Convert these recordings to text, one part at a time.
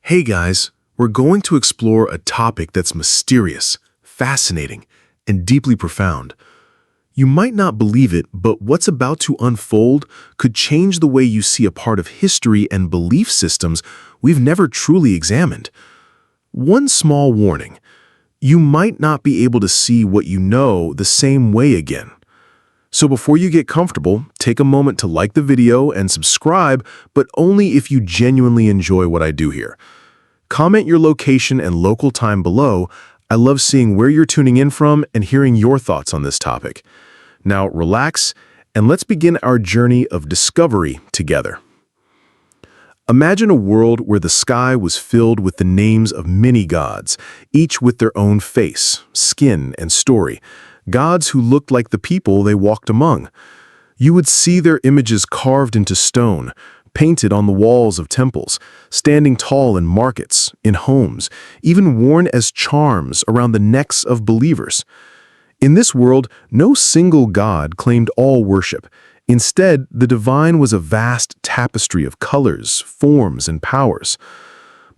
Hey guys, we're going to explore a topic that's mysterious, fascinating, and deeply profound. You might not believe it, but what's about to unfold could change the way you see a part of history and belief systems we've never truly examined. One small warning: you might not be able to see what you know the same way again. So before you get comfortable, take a moment to like the video and subscribe, but only if you genuinely enjoy what I do here. Comment your location and local time below. I love seeing where you're tuning in from and hearing your thoughts on this topic. Now relax and let's begin our journey of discovery together. Imagine a world where the sky was filled with the names of many gods, each with their own face, skin, and story. Gods who looked like the people they walked among. You would see their images carved into stone, painted on the walls of temples, standing tall in markets, in homes, even worn as charms around the necks of believers. In this world, no single god claimed all worship. Instead, the divine was a vast tapestry of colors, forms, and powers.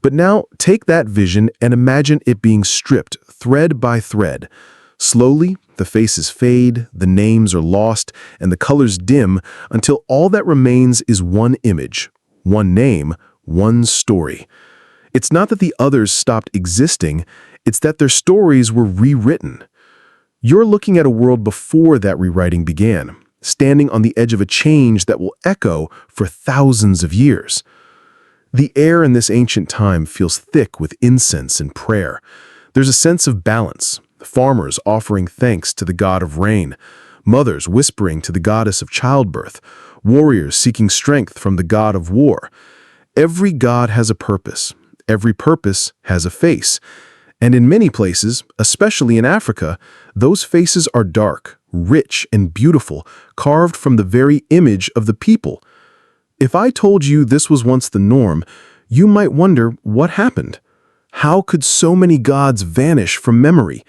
But now, take that vision and imagine it being stripped thread by thread. Slowly, the faces fade, the names are lost, and the colors dim until all that remains is one image, one name, one story. It's not that the others stopped existing, it's that their stories were rewritten. You're looking at a world before that rewriting began, standing on the edge of a change that will echo for thousands of years. The air in this ancient time feels thick with incense and prayer. There's a sense of balance. Farmers offering thanks to the god of rain, mothers whispering to the goddess of childbirth, warriors seeking strength from the god of war. Every god has a purpose. Every purpose has a face. And in many places, especially in Africa, those faces are dark, rich, and beautiful, carved from the very image of the people. If I told you this was once the norm, you might wonder what happened. How could so many gods vanish from memory?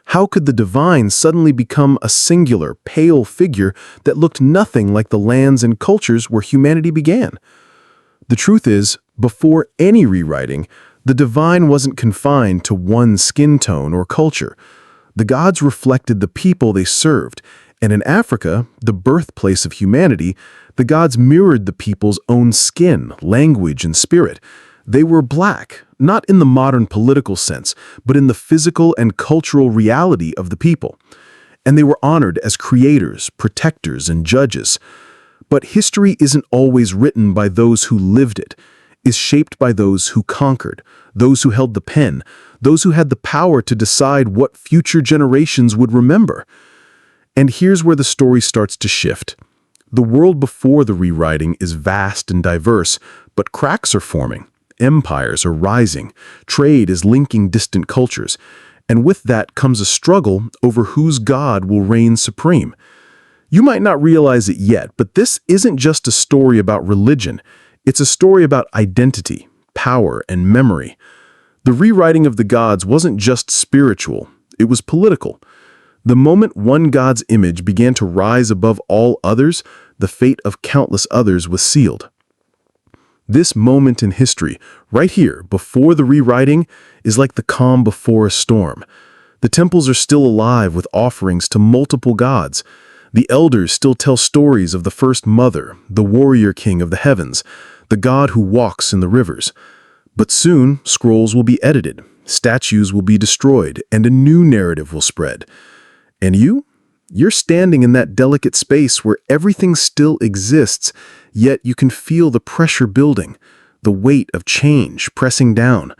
How could the divine suddenly become a singular, pale figure that looked nothing like the lands and cultures where humanity began? The truth is, before any rewriting, the divine wasn't confined to one skin tone or culture. The gods reflected the people they served, and in Africa, the birthplace of humanity, the gods mirrored the people's own skin, language, and spirit. They were black, not in the modern political sense, but in the physical and cultural reality of the people. And they were honored as creators, protectors, and judges. But history isn't always written by those who lived it. It's shaped by those who conquered, those who held the pen, those who had the power to decide what future generations would remember. And here's where the story starts to shift. The world before the rewriting is vast and diverse, but cracks are forming. Empires are rising, trade is linking distant cultures, and with that comes a struggle over whose god will reign supreme. You might not realize it yet, but this isn't just a story about religion. It's a story about identity, power, and memory. The rewriting of the gods wasn't just spiritual, it was political. The moment one god's image began to rise above all others, the fate of countless others was sealed. This moment in history, right here, before the rewriting, is like the calm before a storm. The temples are still alive with offerings to multiple gods. The elders still tell stories of the first mother, the warrior king of the heavens, the god who walks in the rivers. But soon, scrolls will be edited, statues will be destroyed, and a new narrative will spread. And you're standing in that delicate space where everything still exists, yet you can feel the pressure building, the weight of change pressing down.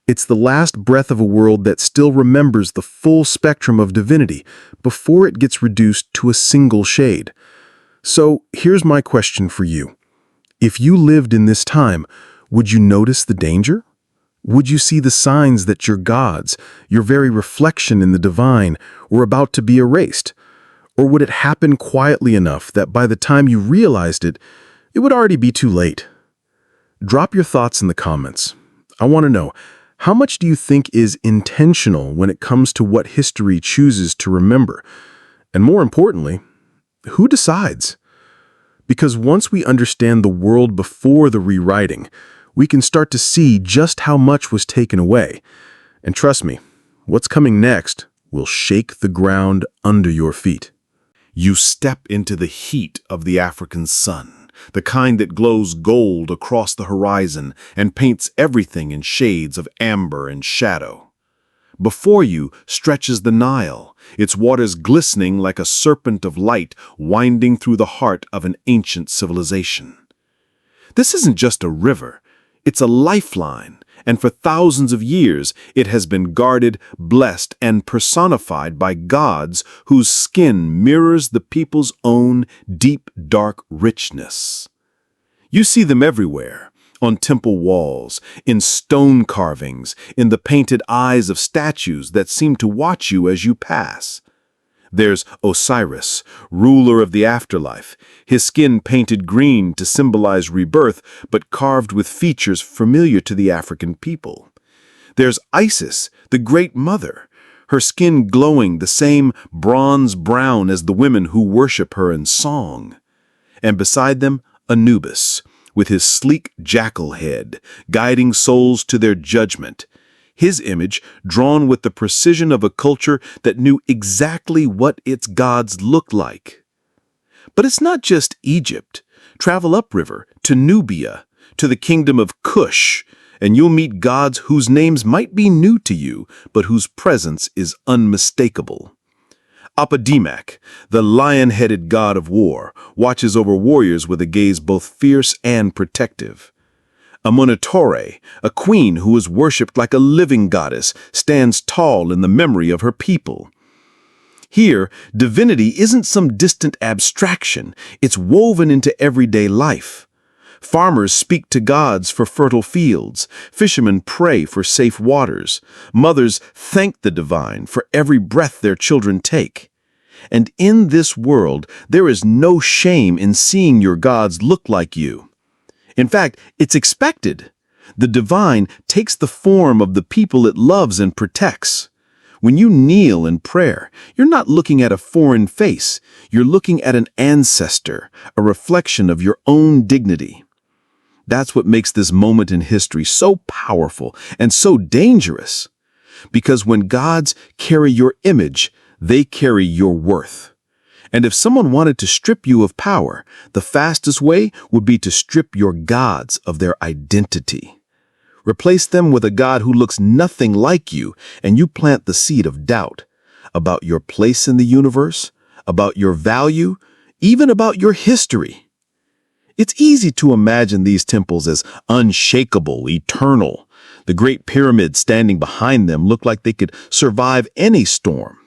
It's the last breath of a world that still remembers the full spectrum of divinity before it gets reduced to a single shade. So here's my question for you. If you lived in this time, would you notice the danger? Would you see the signs that your gods, your very reflection in the divine, were about to be erased? Or would it happen quietly enough that by the time you realized it, it would already be too late? Drop your thoughts in the comments. I want to know, how much do you think is intentional when it comes to what history chooses to remember? And more importantly, who decides? Because once we understand the world before the rewriting, we can start to see just how much was taken away. And trust me, what's coming next will shake the ground under your feet. You step into the heat of the African sun, the kind that glows gold across the horizon and paints everything in shades of amber and shadow. Before you stretches the Nile, its waters glistening like a serpent of light winding through the heart of an ancient civilization. This isn't just a river, it's a lifeline, and for thousands of years it has been guarded, blessed, and personified by gods whose skin mirrors the people's own deep, dark richness. You see them everywhere, on temple walls, in stone carvings, in the painted eyes of statues that seem to watch you as you pass. There's Osiris, ruler of the afterlife, his skin painted green to symbolize rebirth, but carved with features familiar to the African people. There's Isis, the Great Mother, her skin glowing the same bronze brown as the women who worship her in song. And beside them, Anubis, with his sleek jackal head, guiding souls to their judgment. His image drawn with the precision of a culture that knew exactly what its gods looked like. But it's not just Egypt. Travel upriver to Nubia, to the kingdom of Kush, and you'll meet gods whose names might be new to you, but whose presence is unmistakable. Aphrodite, the lion-headed god of war, watches over warriors with a gaze both fierce and protective. Amunitore, a queen who is worshipped like a living goddess, stands tall in the memory of her people. Here, divinity isn't some distant abstraction, it's woven into everyday life. Farmers speak to gods for fertile fields, fishermen pray for safe waters, mothers thank the divine for every breath their children take. And in this world, there is no shame in seeing your gods look like you. In fact, it's expected. The divine takes the form of the people it loves and protects. When you kneel in prayer, you're not looking at a foreign face. You're looking at an ancestor, a reflection of your own dignity. That's what makes this moment in history so powerful and so dangerous. Because when gods carry your image, they carry your worth. And if someone wanted to strip you of power, the fastest way would be to strip your gods of their identity. Replace them with a god who looks nothing like you, and you plant the seed of doubt about your place in the universe, about your value, even about your history. It's easy to imagine these temples as unshakable, eternal. The Great Pyramids standing behind them look like they could survive any storm.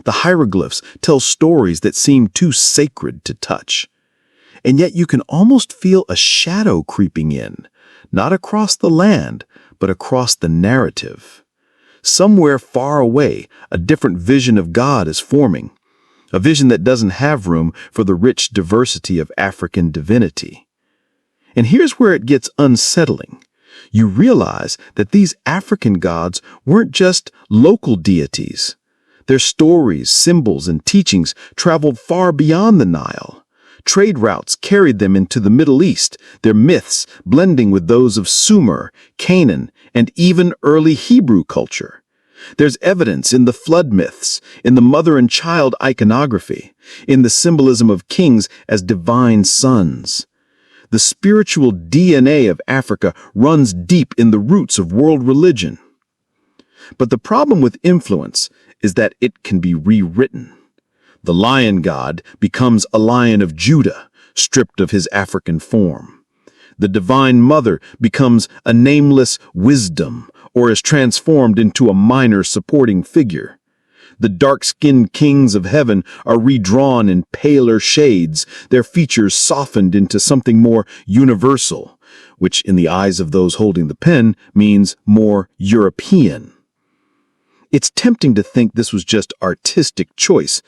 The hieroglyphs tell stories that seem too sacred to touch. And yet you can almost feel a shadow creeping in, not across the land, but across the narrative. Somewhere far away, a different vision of God is forming, a vision that doesn't have room for the rich diversity of African divinity. And here's where it gets unsettling. You realize that these African gods weren't just local deities. Their stories, symbols, and teachings traveled far beyond the Nile. Trade routes carried them into the Middle East, their myths blending with those of Sumer, Canaan, and even early Hebrew culture. There's evidence in the flood myths, in the mother and child iconography, in the symbolism of kings as divine sons. The spiritual DNA of Africa runs deep in the roots of world religion. But the problem with influence is that it can be rewritten. The lion god becomes a lion of Judah, stripped of his African form. The divine mother becomes a nameless wisdom, or is transformed into a minor supporting figure. The dark-skinned kings of heaven are redrawn in paler shades, their features softened into something more universal, which in the eyes of those holding the pen means more European. It's tempting to think this was just artistic choice,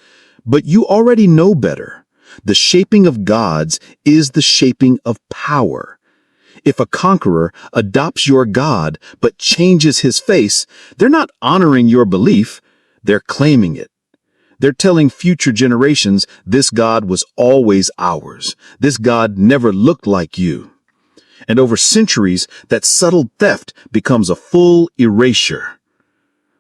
but you already know better. The shaping of gods is the shaping of power. If a conqueror adopts your god but changes his face, they're not honoring your belief, they're claiming it. They're telling future generations, this god was always ours. This god never looked like you. And over centuries, that subtle theft becomes a full erasure.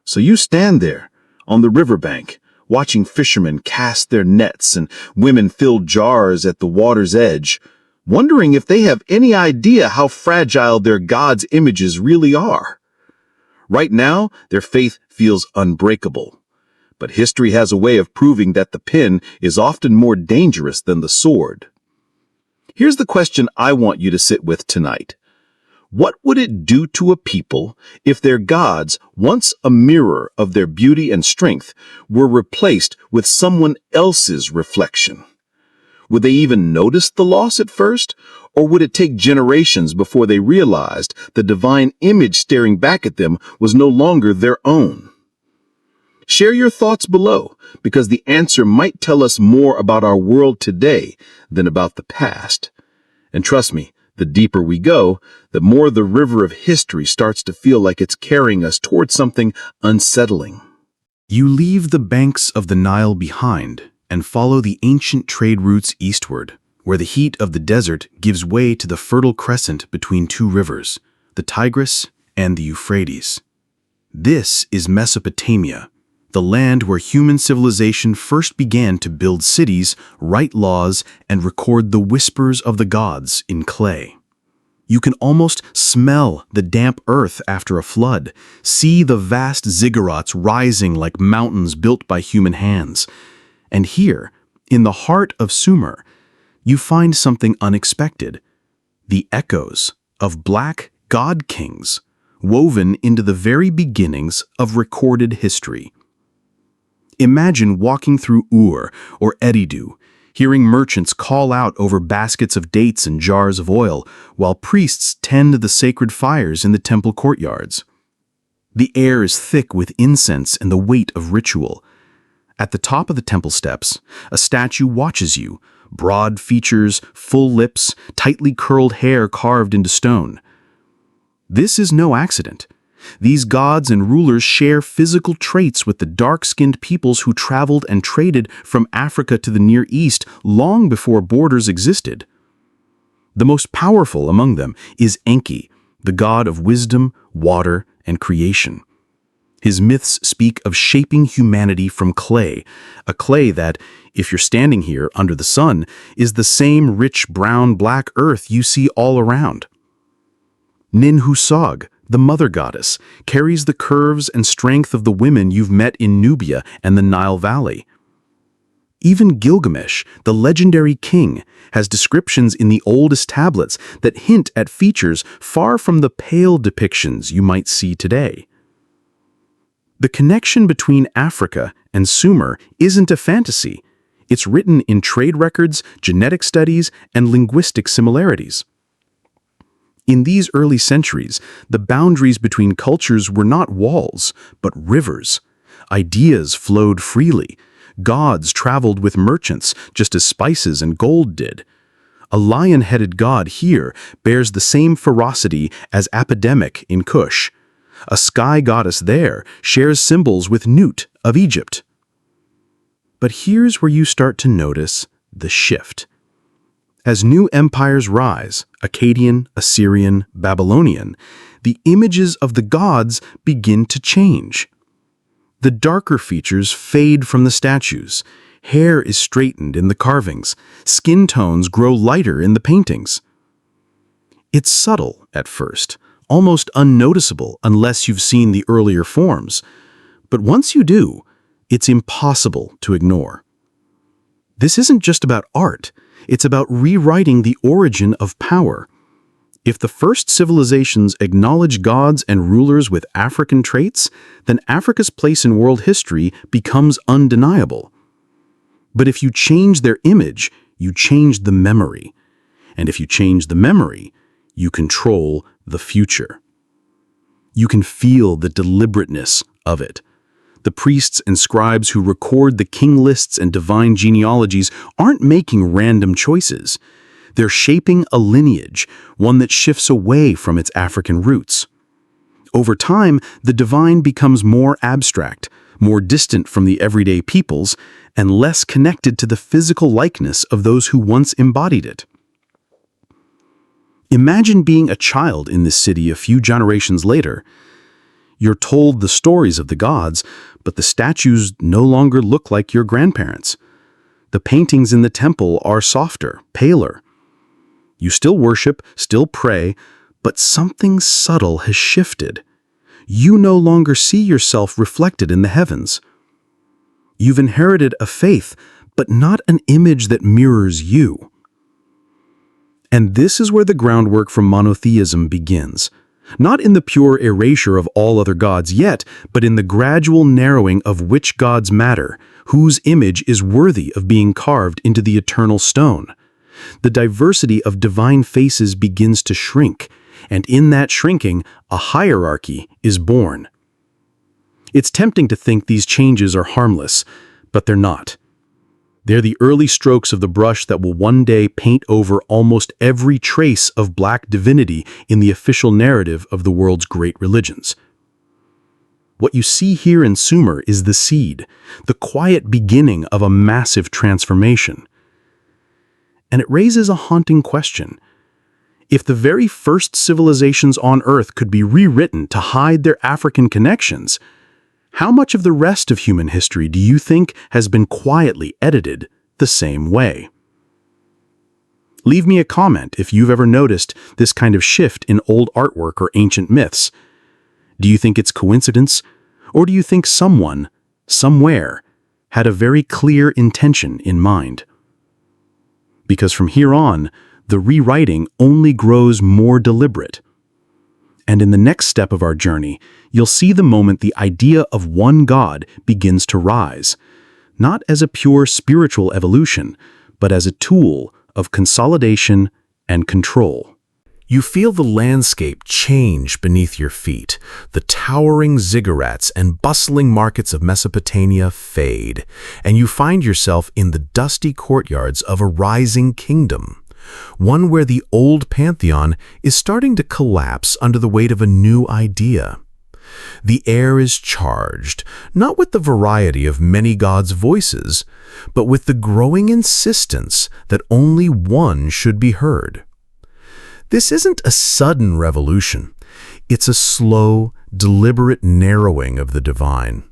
So you stand there on the riverbank, watching fishermen cast their nets and women fill jars at the water's edge, wondering if they have any idea how fragile their gods' images really are. Right now, their faith feels unbreakable. But history has a way of proving that the pen is often more dangerous than the sword. Here's the question I want you to sit with tonight. What would it do to a people if their gods, once a mirror of their beauty and strength, were replaced with someone else's reflection? Would they even notice the loss at first? Or would it take generations before they realized the divine image staring back at them was no longer their own? Share your thoughts below, because the answer might tell us more about our world today than about the past. And trust me, the deeper we go, the more the river of history starts to feel like it's carrying us towards something unsettling. You leave the banks of the Nile behind and follow the ancient trade routes eastward, where the heat of the desert gives way to the fertile crescent between two rivers, the Tigris and the Euphrates. This is Mesopotamia, the land where human civilization first began to build cities, write laws, and record the whispers of the gods in clay. You can almost smell the damp earth after a flood, see the vast ziggurats rising like mountains built by human hands. And here, in the heart of Sumer, you find something unexpected: the echoes of black god kings woven into the very beginnings of recorded history. Imagine walking through Ur or Eridu, hearing merchants call out over baskets of dates and jars of oil, while priests tend the sacred fires in the temple courtyards. The air is thick with incense and the weight of ritual. At the top of the temple steps, a statue watches you, broad features, full lips, tightly curled hair carved into stone. This is no accident. These gods and rulers share physical traits with the dark-skinned peoples who traveled and traded from Africa to the Near East long before borders existed. The most powerful among them is Enki, the god of wisdom, water, and creation. His myths speak of shaping humanity from clay, a clay that, if you're standing here under the sun, is the same rich brown-black earth you see all around. Ninhursag, the mother goddess, carries the curves and strength of the women you've met in Nubia and the Nile Valley. Even Gilgamesh, the legendary king, has descriptions in the oldest tablets that hint at features far from the pale depictions you might see today. The connection between Africa and Sumer isn't a fantasy. It's written in trade records, genetic studies, and linguistic similarities. In these early centuries, the boundaries between cultures were not walls, but rivers. Ideas flowed freely. Gods traveled with merchants, just as spices and gold did. A lion-headed god here bears the same ferocity as Epidemic in Kush. A sky goddess there shares symbols with Nut of Egypt. But here's where you start to notice the shift. As new empires rise, Akkadian, Assyrian, Babylonian, the images of the gods begin to change. The darker features fade from the statues. Hair is straightened in the carvings. Skin tones grow lighter in the paintings. It's subtle at first, almost unnoticeable unless you've seen the earlier forms. But once you do, it's impossible to ignore. This isn't just about art. It's about rewriting the origin of power. If the first civilizations acknowledge gods and rulers with African traits, then Africa's place in world history becomes undeniable. But if you change their image, you change the memory. And if you change the memory, you control the future. You can feel the deliberateness of it. The priests and scribes who record the king lists and divine genealogies aren't making random choices. They're shaping a lineage, one that shifts away from its African roots. Over time, the divine becomes more abstract, more distant from the everyday peoples, and less connected to the physical likeness of those who once embodied it. Imagine being a child in this city a few generations later. You're told the stories of the gods, but the statues no longer look like your grandparents. The paintings in the temple are softer, paler. You still worship, still pray, but something subtle has shifted. You no longer see yourself reflected in the heavens. You've inherited a faith, but not an image that mirrors you. And this is where the groundwork for monotheism begins. Not in the pure erasure of all other gods yet, but in the gradual narrowing of which gods matter, whose image is worthy of being carved into the eternal stone. The diversity of divine faces begins to shrink, and in that shrinking, a hierarchy is born. It's tempting to think these changes are harmless, but they're not. They're the early strokes of the brush that will one day paint over almost every trace of black divinity in the official narrative of the world's great religions. What you see here in Sumer is the seed, the quiet beginning of a massive transformation. And it raises a haunting question. If the very first civilizations on Earth could be rewritten to hide their African connections, how much of the rest of human history do you think has been quietly edited the same way? Leave me a comment if you've ever noticed this kind of shift in old artwork or ancient myths. Do you think it's coincidence, or do you think someone, somewhere, had a very clear intention in mind? Because from here on, the rewriting only grows more deliberate. And in the next step of our journey, you'll see the moment the idea of one God begins to rise, not as a pure spiritual evolution, but as a tool of consolidation and control. You feel the landscape change beneath your feet. The towering ziggurats and bustling markets of Mesopotamia fade, and you find yourself in the dusty courtyards of a rising kingdom. One where the old pantheon is starting to collapse under the weight of a new idea. The air is charged, not with the variety of many gods' voices, but with the growing insistence that only one should be heard. This isn't a sudden revolution. It's a slow, deliberate narrowing of the divine.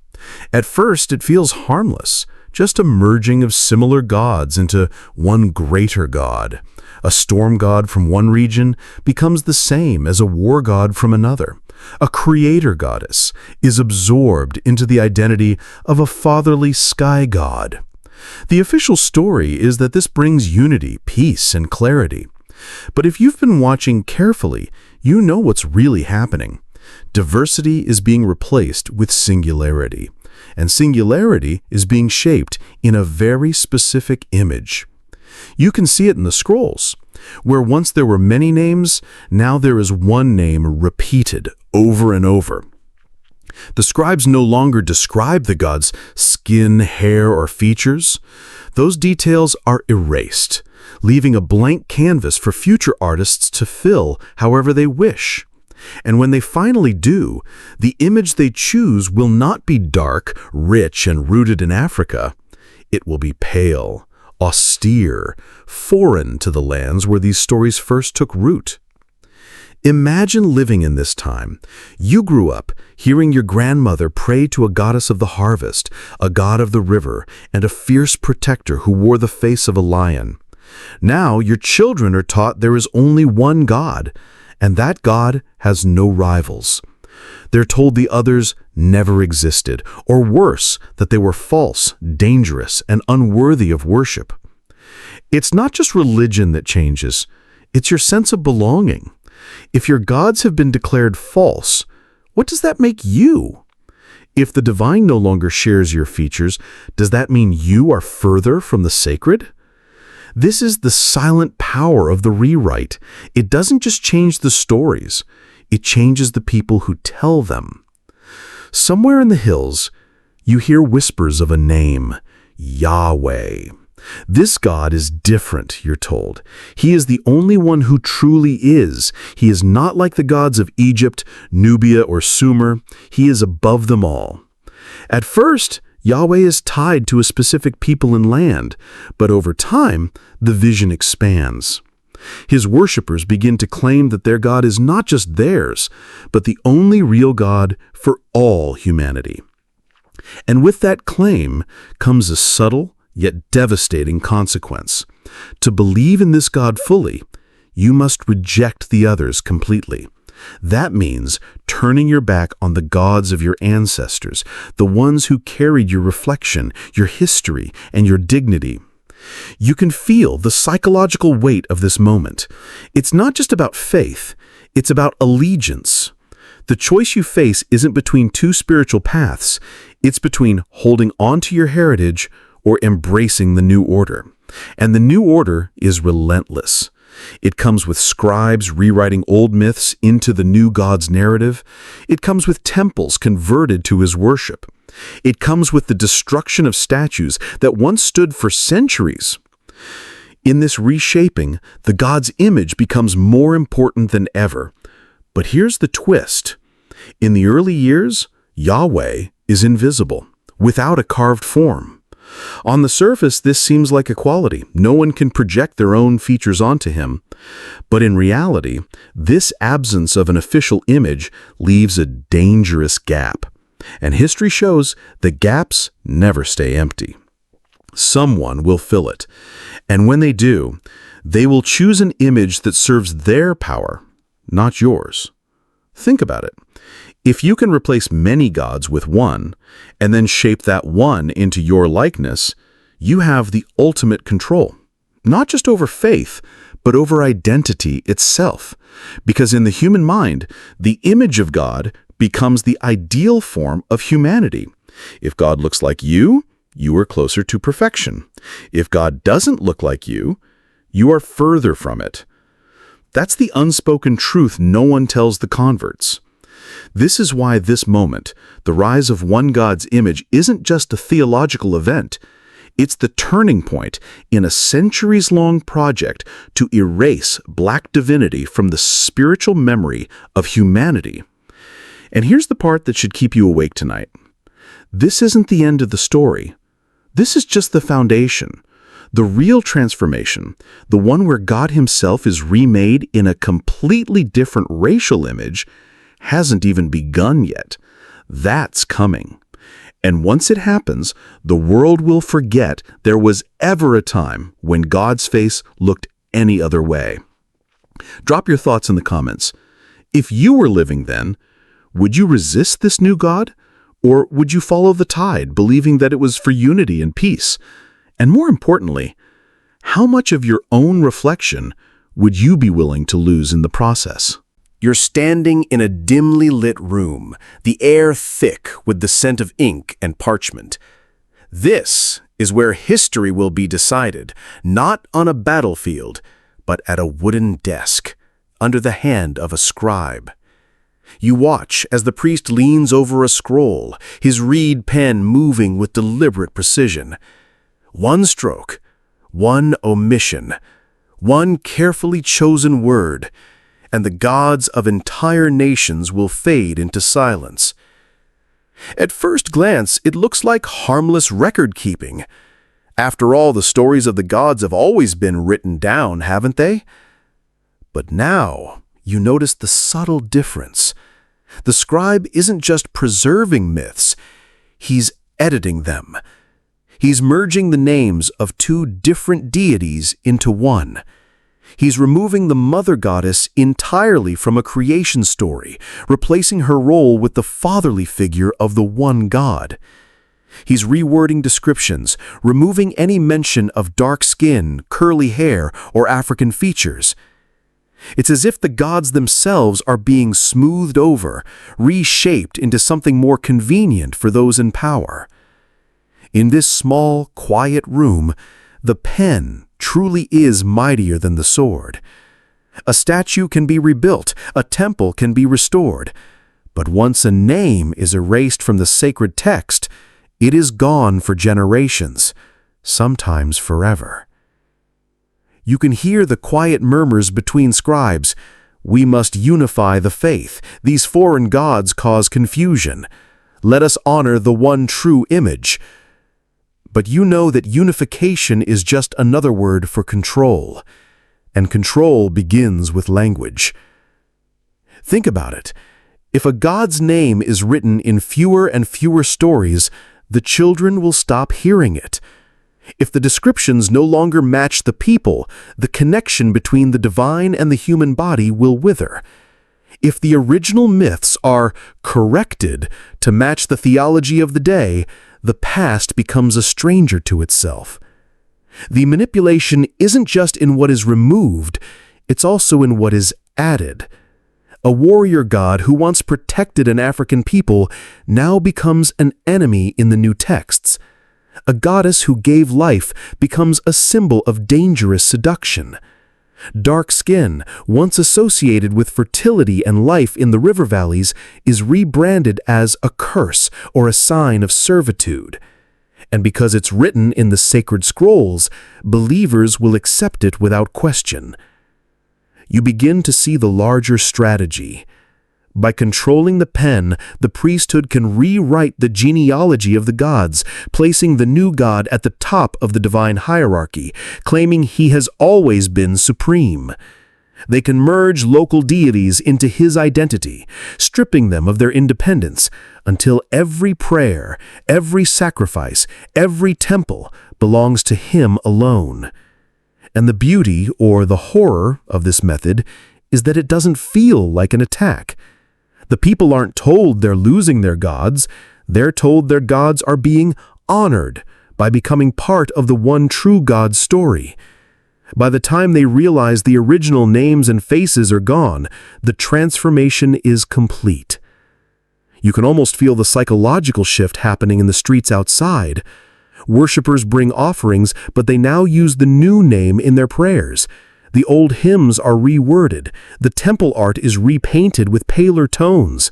At first, it feels harmless, just a merging of similar gods into one greater god. A storm god from one region becomes the same as a war god from another. A creator goddess is absorbed into the identity of a fatherly sky god. The official story is that this brings unity, peace, and clarity. But if you've been watching carefully, you know what's really happening. Diversity is being replaced with singularity, and singularity is being shaped in a very specific image. You can see it in the scrolls. Where once there were many names, now there is one name repeated over and over. The scribes no longer describe the gods' skin, hair, or features. Those details are erased, leaving a blank canvas for future artists to fill however they wish. And when they finally do, the image they choose will not be dark, rich, and rooted in Africa. It will be pale, austere, foreign to the lands where these stories first took root. Imagine living in this time. You grew up hearing your grandmother pray to a goddess of the harvest, a god of the river, and a fierce protector who wore the face of a lion. Now your children are taught there is only one God, and that God has no rivals. They're told the others never existed, or worse, that they were false, dangerous, and unworthy of worship. It's not just religion that changes, it's your sense of belonging. If your gods have been declared false, what does that make you? If the divine no longer shares your features, does that mean you are further from the sacred? This is the silent power of the rewrite. It doesn't just change the stories, it changes the people who tell them. Somewhere in the hills, you hear whispers of a name, Yahweh. This God is different, you're told. He is the only one who truly is. He is not like the gods of Egypt, Nubia, or Sumer. He is above them all. At first, Yahweh is tied to a specific people and land, but over time, the vision expands. His worshippers begin to claim that their God is not just theirs, but the only real God for all humanity. And with that claim comes a subtle yet devastating consequence. To believe in this God fully, you must reject the others completely. That means turning your back on the gods of your ancestors, the ones who carried your reflection, your history, and your dignity. You can feel the psychological weight of this moment. It's not just about faith, it's about allegiance. The choice you face isn't between two spiritual paths, it's between holding on to your heritage or embracing the new order. And the new order is relentless. It comes with scribes rewriting old myths into the new God's narrative. It comes with temples converted to his worship. It comes with the destruction of statues that once stood for centuries. In this reshaping, the God's image becomes more important than ever. But here's the twist. In the early years, Yahweh is invisible, without a carved form. On the surface, this seems like equality. No one can project their own features onto him. But in reality, this absence of an official image leaves a dangerous gap. And history shows that gaps never stay empty. Someone will fill it. And when they do, they will choose an image that serves their power, not yours. Think about it. If you can replace many gods with one, and then shape that one into your likeness, you have the ultimate control, not just over faith, but over identity itself. Because in the human mind, the image of God becomes the ideal form of humanity. If God looks like you are closer to perfection. If God doesn't look like you are further from it. That's the unspoken truth no one tells the converts. This is why this moment, the rise of one God's image, isn't just a theological event. It's the turning point in a centuries-long project to erase black divinity from the spiritual memory of humanity. And here's the part that should keep you awake tonight. This isn't the end of the story. This is just the foundation. The real transformation, the one where God himself is remade in a completely different racial image, hasn't even begun yet. That's coming. And once it happens, the world will forget there was ever a time when God's face looked any other way. Drop your thoughts in the comments. If you were living then, would you resist this new God? Or would you follow the tide, believing that it was for unity and peace? And more importantly, how much of your own reflection would you be willing to lose in the process? You're standing in a dimly lit room, the air thick with the scent of ink and parchment. This is where history will be decided, not on a battlefield, but at a wooden desk, under the hand of a scribe. You watch as the priest leans over a scroll, his reed pen moving with deliberate precision. One stroke, one omission, one carefully chosen word, and the gods of entire nations will fade into silence. At first glance, it looks like harmless record-keeping. After all, the stories of the gods have always been written down, haven't they? But now, you notice the subtle difference. The scribe isn't just preserving myths, he's editing them. He's merging the names of two different deities into one. He's removing the mother goddess entirely from a creation story, replacing her role with the fatherly figure of the one God. He's rewording descriptions, removing any mention of dark skin, curly hair, or African features. It's as if the gods themselves are being smoothed over, reshaped into something more convenient for those in power. In this small, quiet room, the pen truly is mightier than the sword. A statue can be rebuilt, a temple can be restored, but once a name is erased from the sacred text, it is gone for generations, sometimes forever. You can hear the quiet murmurs between scribes. We must unify the faith. These foreign gods cause confusion. Let us honor the one true image. But you know that unification is just another word for control. and control begins with language. Think about it. If a god's name is written in fewer and fewer stories, the children will stop hearing it. If the descriptions no longer match the people, the connection between the divine and the human body will wither. If the original myths are corrected to match the theology of the day, the past becomes a stranger to itself. The manipulation isn't just in what is removed, it's also in what is added. A warrior god who once protected an African people now becomes an enemy in the new texts. A goddess who gave life becomes a symbol of dangerous seduction. Dark skin, once associated with fertility and life in the river valleys, is rebranded as a curse or a sign of servitude. And because it's written in the sacred scrolls, believers will accept it without question. You begin to see the larger strategy. By controlling the pen, the priesthood can rewrite the genealogy of the gods, placing the new god at the top of the divine hierarchy, claiming he has always been supreme. They can merge local deities into his identity, stripping them of their independence, until every prayer, every sacrifice, every temple belongs to him alone. And the beauty or the horror of this method is that it doesn't feel like an attack. The people aren't told they're losing their gods, they're told their gods are being honored by becoming part of the one true God's story. By the time they realize the original names and faces are gone, the transformation is complete. You can almost feel the psychological shift happening in the streets outside. Worshippers bring offerings, but they now use the new name in their prayers. The old hymns are reworded. The temple art is repainted with paler tones.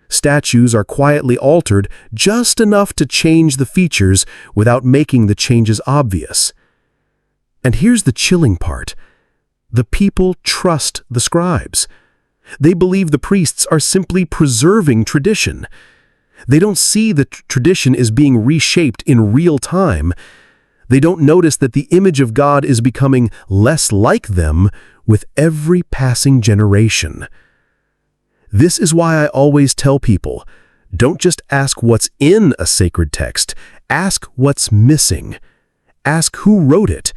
Statues are quietly altered just enough to change the features without making the changes obvious. And here's the chilling part. The people trust the scribes. They believe the priests are simply preserving tradition. They don't see the tradition as being reshaped in real time. They don't notice that the image of God is becoming less like them with every passing generation. This is why I always tell people, don't just ask what's in a sacred text, ask what's missing. Ask who wrote it.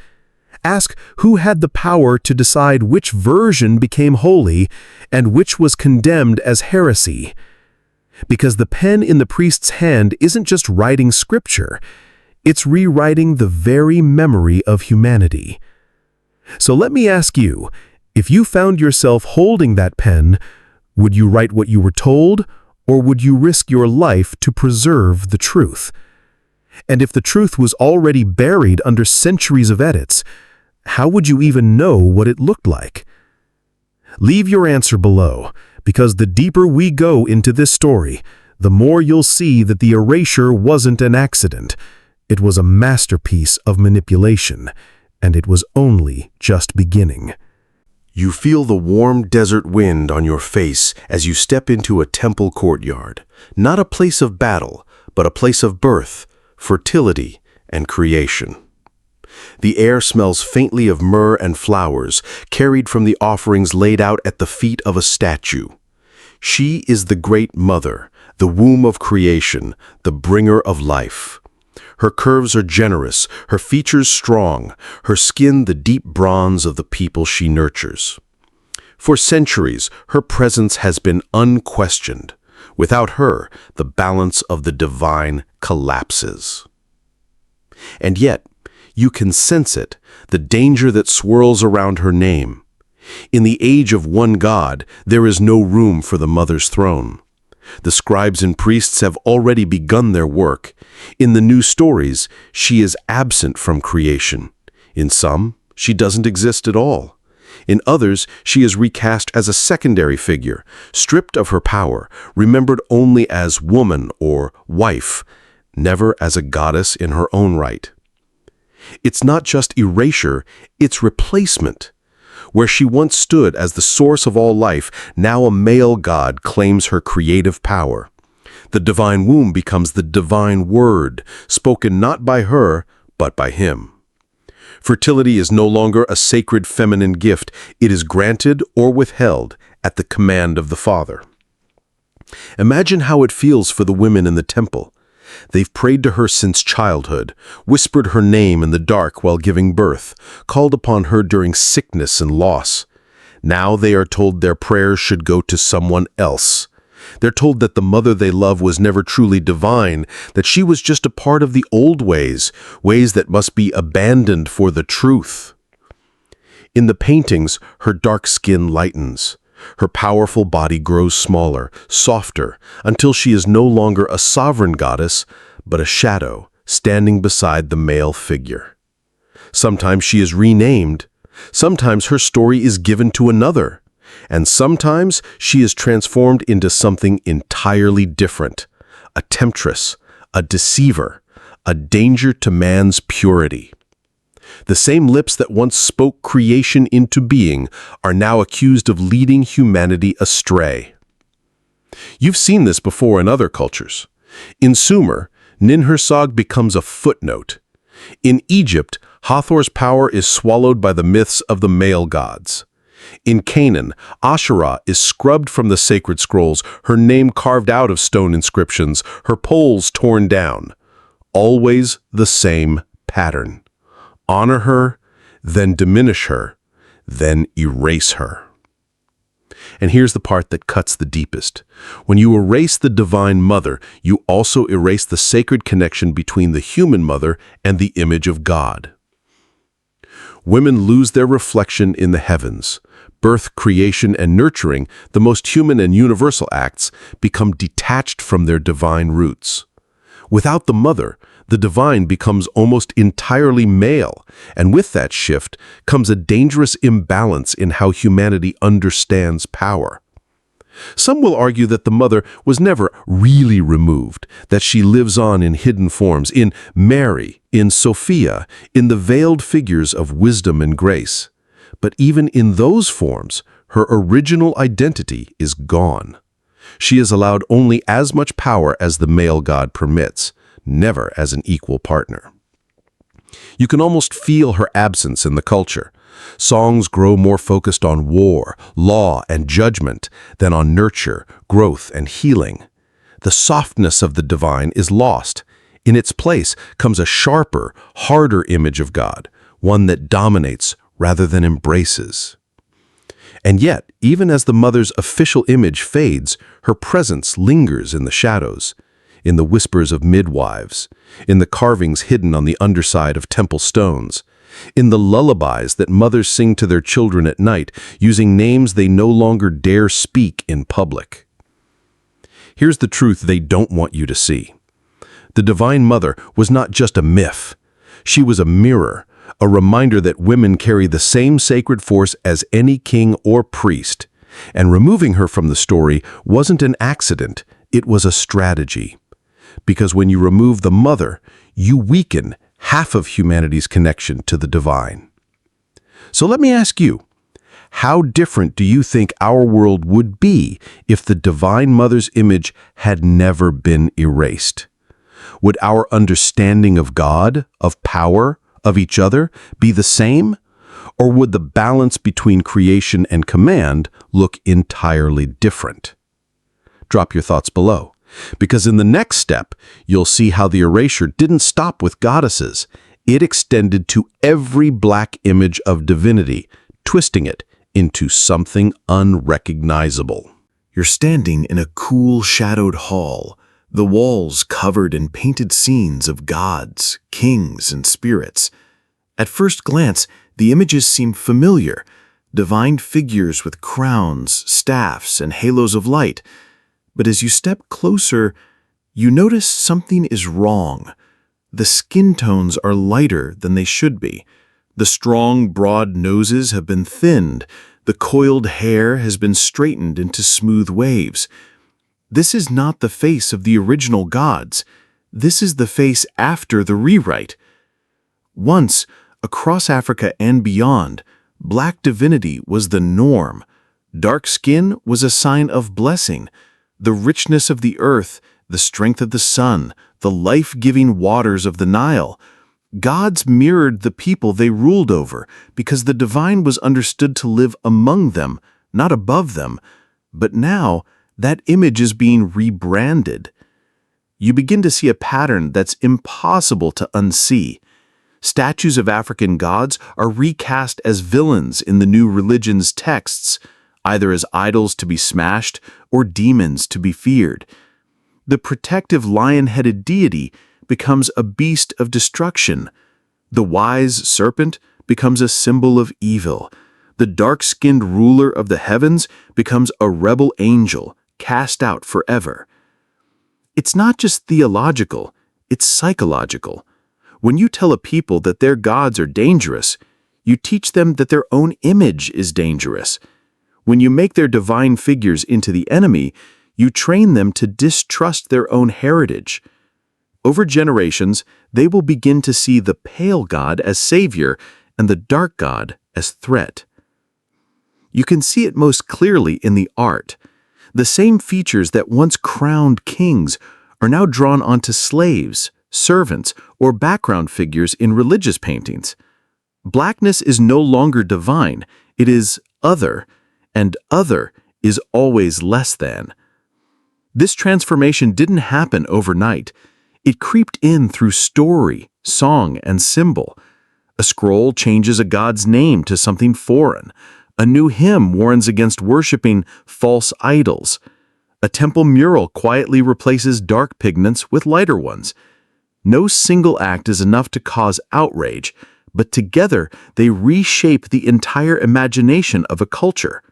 Ask who had the power to decide which version became holy and which was condemned as heresy. Because the pen in the priest's hand isn't just writing scripture, it's rewriting the very memory of humanity. So let me ask you, if you found yourself holding that pen, would you write what you were told, or would you risk your life to preserve the truth? And if the truth was already buried under centuries of edits, how would you even know what it looked like? Leave your answer below, because the deeper we go into this story, the more you'll see that the erasure wasn't an accident. It was a masterpiece of manipulation, and it was only just beginning. You feel the warm desert wind on your face as you step into a temple courtyard, not a place of battle, but a place of birth, fertility, and creation. The air smells faintly of myrrh and flowers, carried from the offerings laid out at the feet of a statue. She is the Great Mother, the womb of creation, the bringer of life. Her curves are generous, her features strong, her skin the deep bronze of the people she nurtures. For centuries, her presence has been unquestioned. Without her, the balance of the divine collapses. And yet, you can sense it, the danger that swirls around her name. In the age of one God, there is no room for the Mother's throne. The scribes and priests have already begun their work. In the new stories, she is absent from creation. In some, she doesn't exist at all. In others, she is recast as a secondary figure, stripped of her power, remembered only as woman or wife, never as a goddess in her own right. It's not just erasure, it's replacement. Where she once stood as the source of all life, now a male god claims her creative power. The divine womb becomes the divine word, spoken not by her, but by him. Fertility is no longer a sacred feminine gift. It is granted or withheld at the command of the Father. Imagine how it feels for the women in the temple. They've prayed to her since childhood, whispered her name in the dark while giving birth, called upon her during sickness and loss. Now they are told their prayers should go to someone else. They're told that the mother they love was never truly divine, that she was just a part of the old ways, ways that must be abandoned for the truth. In the paintings, her dark skin lightens. Her powerful body grows smaller, softer, until she is no longer a sovereign goddess, but a shadow standing beside the male figure. Sometimes she is renamed. Sometimes her story is given to another. And sometimes she is transformed into something entirely different, a temptress, a deceiver, a danger to man's purity. The same lips that once spoke creation into being are now accused of leading humanity astray. You've seen this before in other cultures. In Sumer, Ninhursag becomes a footnote. In Egypt, Hathor's power is swallowed by the myths of the male gods. In Canaan, Asherah is scrubbed from the sacred scrolls, her name carved out of stone inscriptions, her poles torn down. Always the same pattern. Honor her, then diminish her, then erase her. And here's the part that cuts the deepest. When you erase the divine mother, you also erase the sacred connection between the human mother and the image of God. Women lose their reflection in the heavens. Birth, creation, and nurturing, the most human and universal acts, become detached from their divine roots. Without the mother, the divine becomes almost entirely male, and with that shift comes a dangerous imbalance in how humanity understands power. Some will argue that the mother was never really removed, that she lives on in hidden forms, in Mary, in Sophia, in the veiled figures of wisdom and grace. But even in those forms, her original identity is gone. She is allowed only as much power as the male god permits, never as an equal partner. You can almost feel her absence in the culture. Songs grow more focused on war, law, and judgment than on nurture, growth, and healing. The softness of the divine is lost. In its place comes a sharper, harder image of God, one that dominates rather than embraces. And yet, even as the mother's official image fades, her presence lingers in the shadows, in the whispers of midwives, in the carvings hidden on the underside of temple stones, in the lullabies that mothers sing to their children at night, using names they no longer dare speak in public. Here's the truth they don't want you to see. The Divine Mother was not just a myth. She was a mirror, a reminder that women carry the same sacred force as any king or priest. And removing her from the story wasn't an accident, it was a strategy. Because when you remove the mother, you weaken half of humanity's connection to the divine. So let me ask you, how different do you think our world would be if the Divine Mother's image had never been erased? Would our understanding of God, of power, of each other be the same? Or would the balance between creation and command look entirely different? Drop your thoughts below, because in the next step, you'll see how the erasure didn't stop with goddesses. It extended to every black image of divinity, twisting it into something unrecognizable. You're standing in a cool, shadowed hall, the walls covered in painted scenes of gods, kings, and spirits. At first glance, the images seem familiar, divine figures with crowns, staffs, and halos of light. But as you step closer, you notice something is wrong. The skin tones are lighter than they should be. The strong, broad noses have been thinned. The coiled hair has been straightened into smooth waves. This is not the face of the original gods. This is the face after the rewrite. Once, across Africa and beyond, black divinity was the norm. Dark skin was a sign of blessing. The richness of the earth, the strength of the sun, the life-giving waters of the Nile. Gods mirrored the people they ruled over because the divine was understood to live among them, not above them. But now, that image is being rebranded. You begin to see a pattern that's impossible to unsee. Statues of African gods are recast as villains in the new religion's texts, either as idols to be smashed or demons to be feared. The protective lion-headed deity becomes a beast of destruction. The wise serpent becomes a symbol of evil. The dark-skinned ruler of the heavens becomes a rebel angel, cast out forever. It's not just theological, it's psychological. When you tell a people that their gods are dangerous, you teach them that their own image is dangerous. When you make their divine figures into the enemy, you train them to distrust their own heritage. Over generations, they will begin to see the pale God as savior and the dark God as threat. You can see it most clearly in the art. The same features that once crowned kings are now drawn onto slaves, servants, or background figures in religious paintings. Blackness is no longer divine, it is other, and other is always less than. This transformation didn't happen overnight. It creeped in through story, song, and symbol. A scroll changes a god's name to something foreign. A new hymn warns against worshiping false idols. A temple mural quietly replaces dark pigments with lighter ones. No single act is enough to cause outrage, but together they reshape the entire imagination of a culture.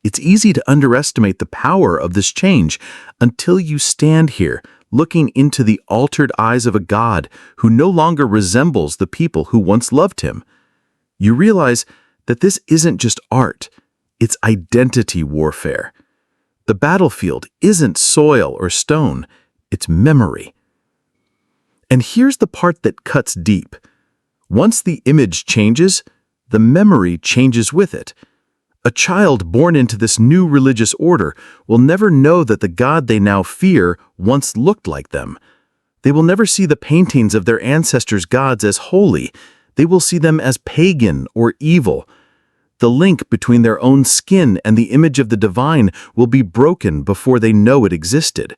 It's easy to underestimate the power of this change until you stand here, looking into the altered eyes of a God who no longer resembles the people who once loved him. You realize that this isn't just art, it's identity warfare. The battlefield isn't soil or stone, it's memory. And here's the part that cuts deep. Once the image changes, the memory changes with it. A child born into this new religious order will never know that the God they now fear once looked like them. They will never see the paintings of their ancestors' gods as holy. They will see them as pagan or evil. The link between their own skin and the image of the divine will be broken before they know it existed.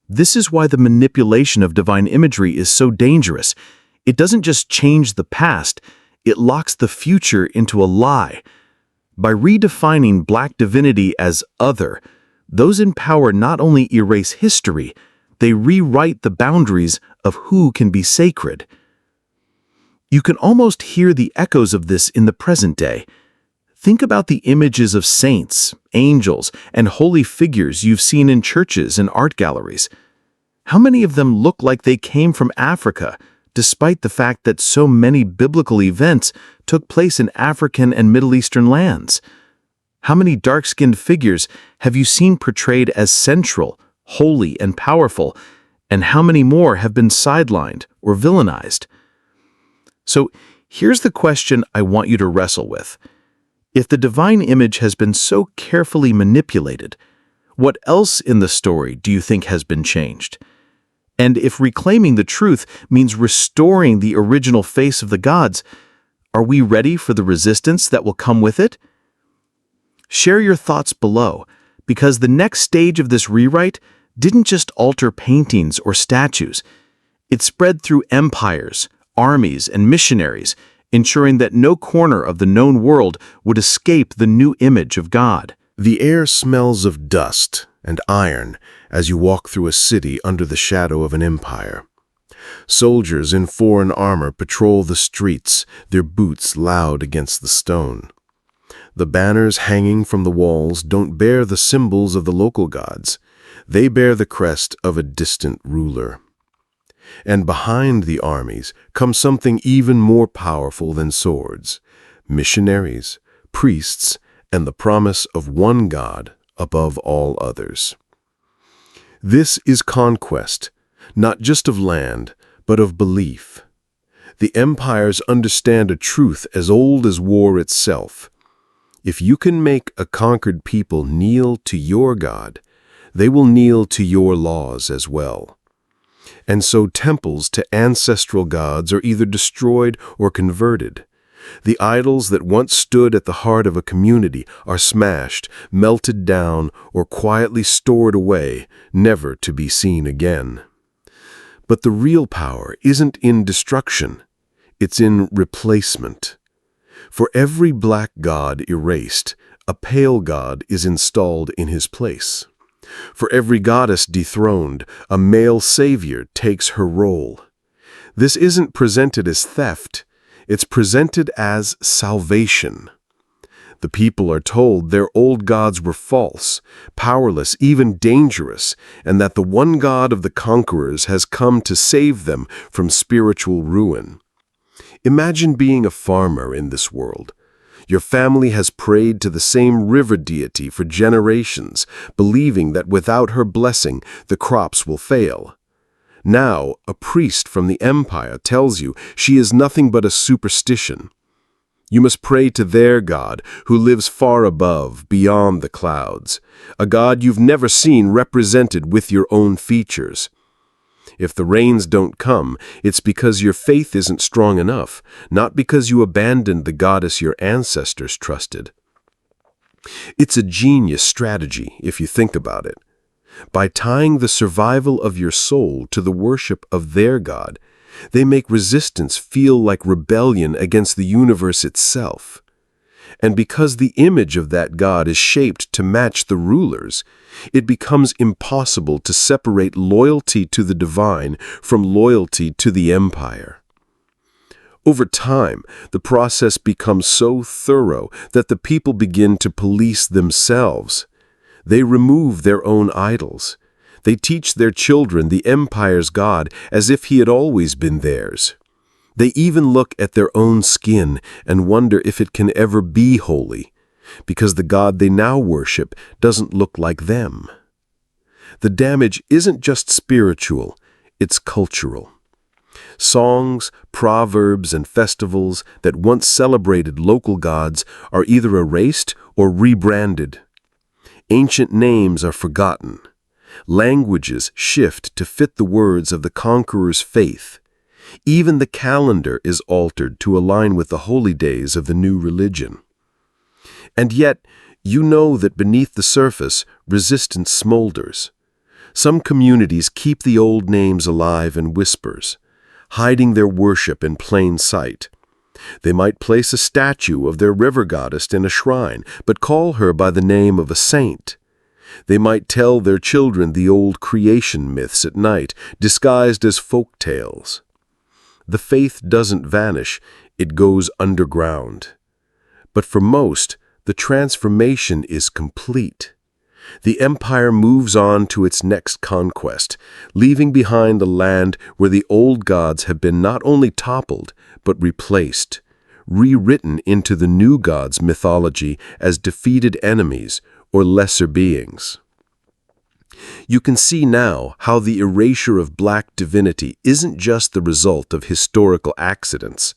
This is why the manipulation of divine imagery is so dangerous. It doesn't just change the past, it locks the future into a lie. By redefining black divinity as other, those in power not only erase history, they rewrite the boundaries of who can be sacred. You can almost hear the echoes of this in the present day. Think about the images of saints, angels, and holy figures you've seen in churches and art galleries. How many of them look like they came from Africa, despite the fact that so many biblical events took place in African and Middle Eastern lands? How many dark-skinned figures have you seen portrayed as central, holy, and powerful, and how many more have been sidelined or villainized? So here's the question I want you to wrestle with. If the divine image has been so carefully manipulated, what else in the story do you think has been changed? And if reclaiming the truth means restoring the original face of the gods, are we ready for the resistance that will come with it? Share your thoughts below, because the next stage of this rewrite didn't just alter paintings or statues. It spread through empires, armies, and missionaries, ensuring that no corner of the known world would escape the new image of God. The air smells of dust and iron as you walk through a city under the shadow of an empire. Soldiers in foreign armor patrol the streets, their boots loud against the stone. The banners hanging from the walls don't bear the symbols of the local gods. They bear the crest of a distant ruler. And behind the armies comes something even more powerful than swords: missionaries, priests, and the promise of one God above all others. This is conquest, not just of land, but of belief. The empires understand a truth as old as war itself. If you can make a conquered people kneel to your God, they will kneel to your laws as well. And so temples to ancestral gods are either destroyed or converted. The idols that once stood at the heart of a community are smashed, melted down, or quietly stored away, never to be seen again. But the real power isn't in destruction, it's in replacement. For every black god erased, a pale god is installed in his place. For every goddess dethroned, a male savior takes her role. This isn't presented as theft, it's presented as salvation. The people are told their old gods were false, powerless, even dangerous, and that the one God of the conquerors has come to save them from spiritual ruin. Imagine being a farmer in this world. Your family has prayed to the same river deity for generations, believing that without her blessing, the crops will fail. Now, a priest from the empire tells you she is nothing but a superstition. You must pray to their God, who lives far above, beyond the clouds, a God you've never seen represented with your own features. If the rains don't come, it's because your faith isn't strong enough, not because you abandoned the goddess your ancestors trusted. It's a genius strategy, if you think about it. By tying the survival of your soul to the worship of their God, they make resistance feel like rebellion against the universe itself. And because the image of that God is shaped to match the rulers, it becomes impossible to separate loyalty to the divine from loyalty to the empire. Over time, the process becomes so thorough that the people begin to police themselves. They remove their own idols. They teach their children the empire's God as if he had always been theirs. They even look at their own skin and wonder if it can ever be holy, because the God they now worship doesn't look like them. The damage isn't just spiritual, it's cultural. Songs, proverbs, and festivals that once celebrated local gods are either erased or rebranded. Ancient names are forgotten. Languages shift to fit the words of the conqueror's faith. Even the calendar is altered to align with the holy days of the new religion. And yet, you know that beneath the surface, resistance smolders. Some communities keep the old names alive in whispers, hiding their worship in plain sight. They might place a statue of their river goddess in a shrine, but call her by the name of a saint. They might tell their children the old creation myths at night, disguised as folk tales. The faith doesn't vanish, it goes underground. But for most, the transformation is complete. The empire moves on to its next conquest, leaving behind a land where the old gods have been not only toppled, but replaced, rewritten into the new gods' mythology as defeated enemies or lesser beings. You can see now how the erasure of black divinity isn't just the result of historical accidents.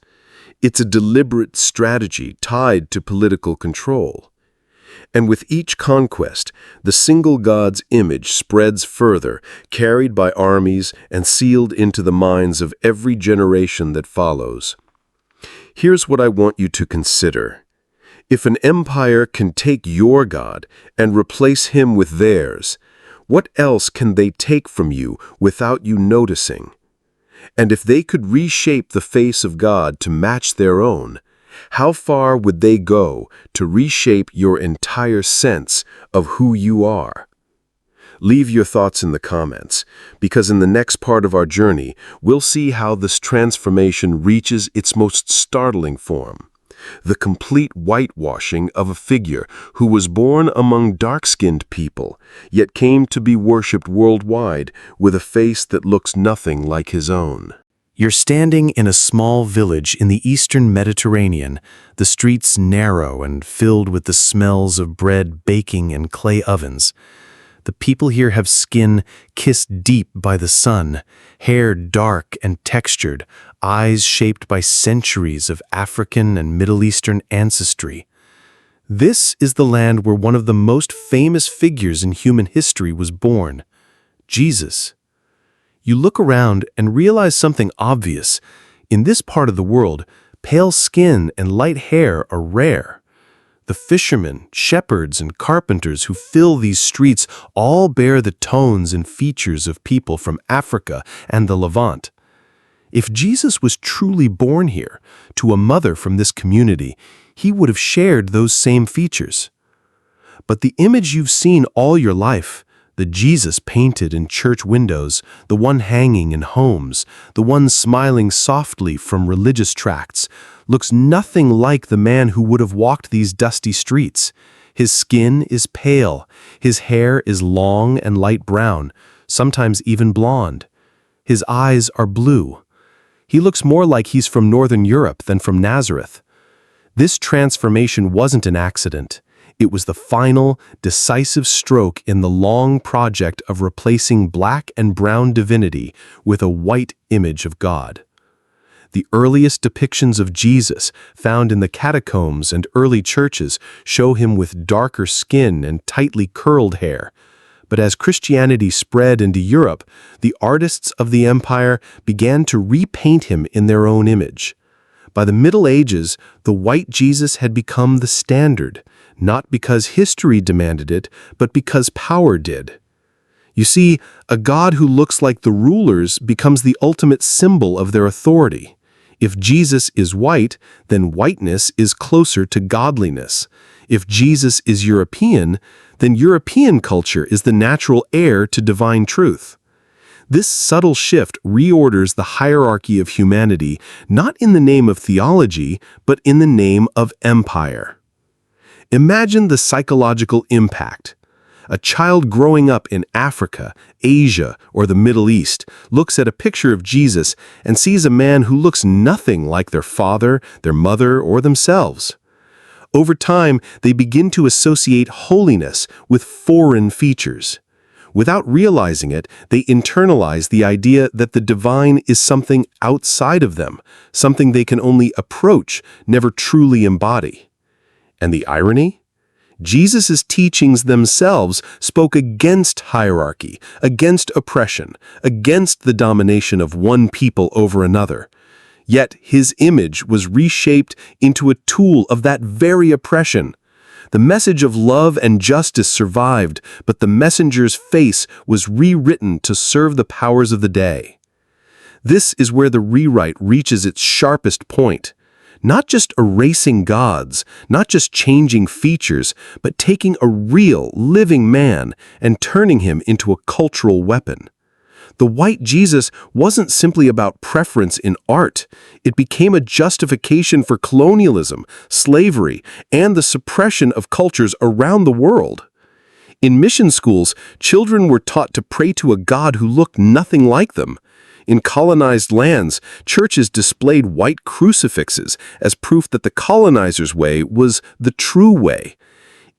It's a deliberate strategy tied to political control. And with each conquest, the single god's image spreads further, carried by armies and sealed into the minds of every generation that follows. Here's what I want you to consider. If an empire can take your God and replace him with theirs, what else can they take from you without you noticing? And if they could reshape the face of God to match their own, how far would they go to reshape your entire sense of who you are? Leave your thoughts in the comments, because in the next part of our journey, we'll see how this transformation reaches its most startling form. The complete whitewashing of a figure who was born among dark-skinned people, yet came to be worshipped worldwide with a face that looks nothing like his own. You're standing in a small village in the eastern Mediterranean, the streets narrow and filled with the smells of bread baking in clay ovens. The people here have skin kissed deep by the sun, hair dark and textured, eyes shaped by centuries of African and Middle Eastern ancestry. This is the land where one of the most famous figures in human history was born, Jesus. You look around and realize something obvious. In this part of the world, pale skin and light hair are rare. The fishermen, shepherds, and carpenters who fill these streets all bear the tones and features of people from Africa and the Levant. If Jesus was truly born here, to a mother from this community, he would have shared those same features. But the image you've seen all your life, the Jesus painted in church windows, the one hanging in homes, the one smiling softly from religious tracts, looks nothing like the man who would have walked these dusty streets. His skin is pale, his hair is long and light brown, sometimes even blonde. His eyes are blue. He looks more like he's from Northern Europe than from Nazareth. This transformation wasn't an accident. It was the final, decisive stroke in the long project of replacing black and brown divinity with a white image of God. The earliest depictions of Jesus, found in the catacombs and early churches, show him with darker skin and tightly curled hair. But as Christianity spread into Europe, the artists of the empire began to repaint him in their own image. By the Middle Ages, the white Jesus had become the standard, not because history demanded it, but because power did. You see, a God who looks like the rulers becomes the ultimate symbol of their authority. If Jesus is white, then whiteness is closer to godliness. If Jesus is European, then European culture is the natural heir to divine truth. This subtle shift reorders the hierarchy of humanity, not in the name of theology, but in the name of empire. Imagine the psychological impact. A child growing up in Africa, Asia, or the Middle East looks at a picture of Jesus and sees a man who looks nothing like their father, their mother, or themselves. Over time, they begin to associate holiness with foreign features. Without realizing it, they internalize the idea that the divine is something outside of them, something they can only approach, never truly embody. And the irony? Jesus' teachings themselves spoke against hierarchy, against oppression, against the domination of one people over another. Yet his image was reshaped into a tool of that very oppression. The message of love and justice survived, but the messenger's face was rewritten to serve the powers of the day. This is where the rewrite reaches its sharpest point. Not just erasing gods, not just changing features, but taking a real, living man and turning him into a cultural weapon. The white Jesus wasn't simply about preference in art. It became a justification for colonialism, slavery, and the suppression of cultures around the world. In mission schools, children were taught to pray to a God who looked nothing like them. In colonized lands, churches displayed white crucifixes as proof that the colonizers' way was the true way.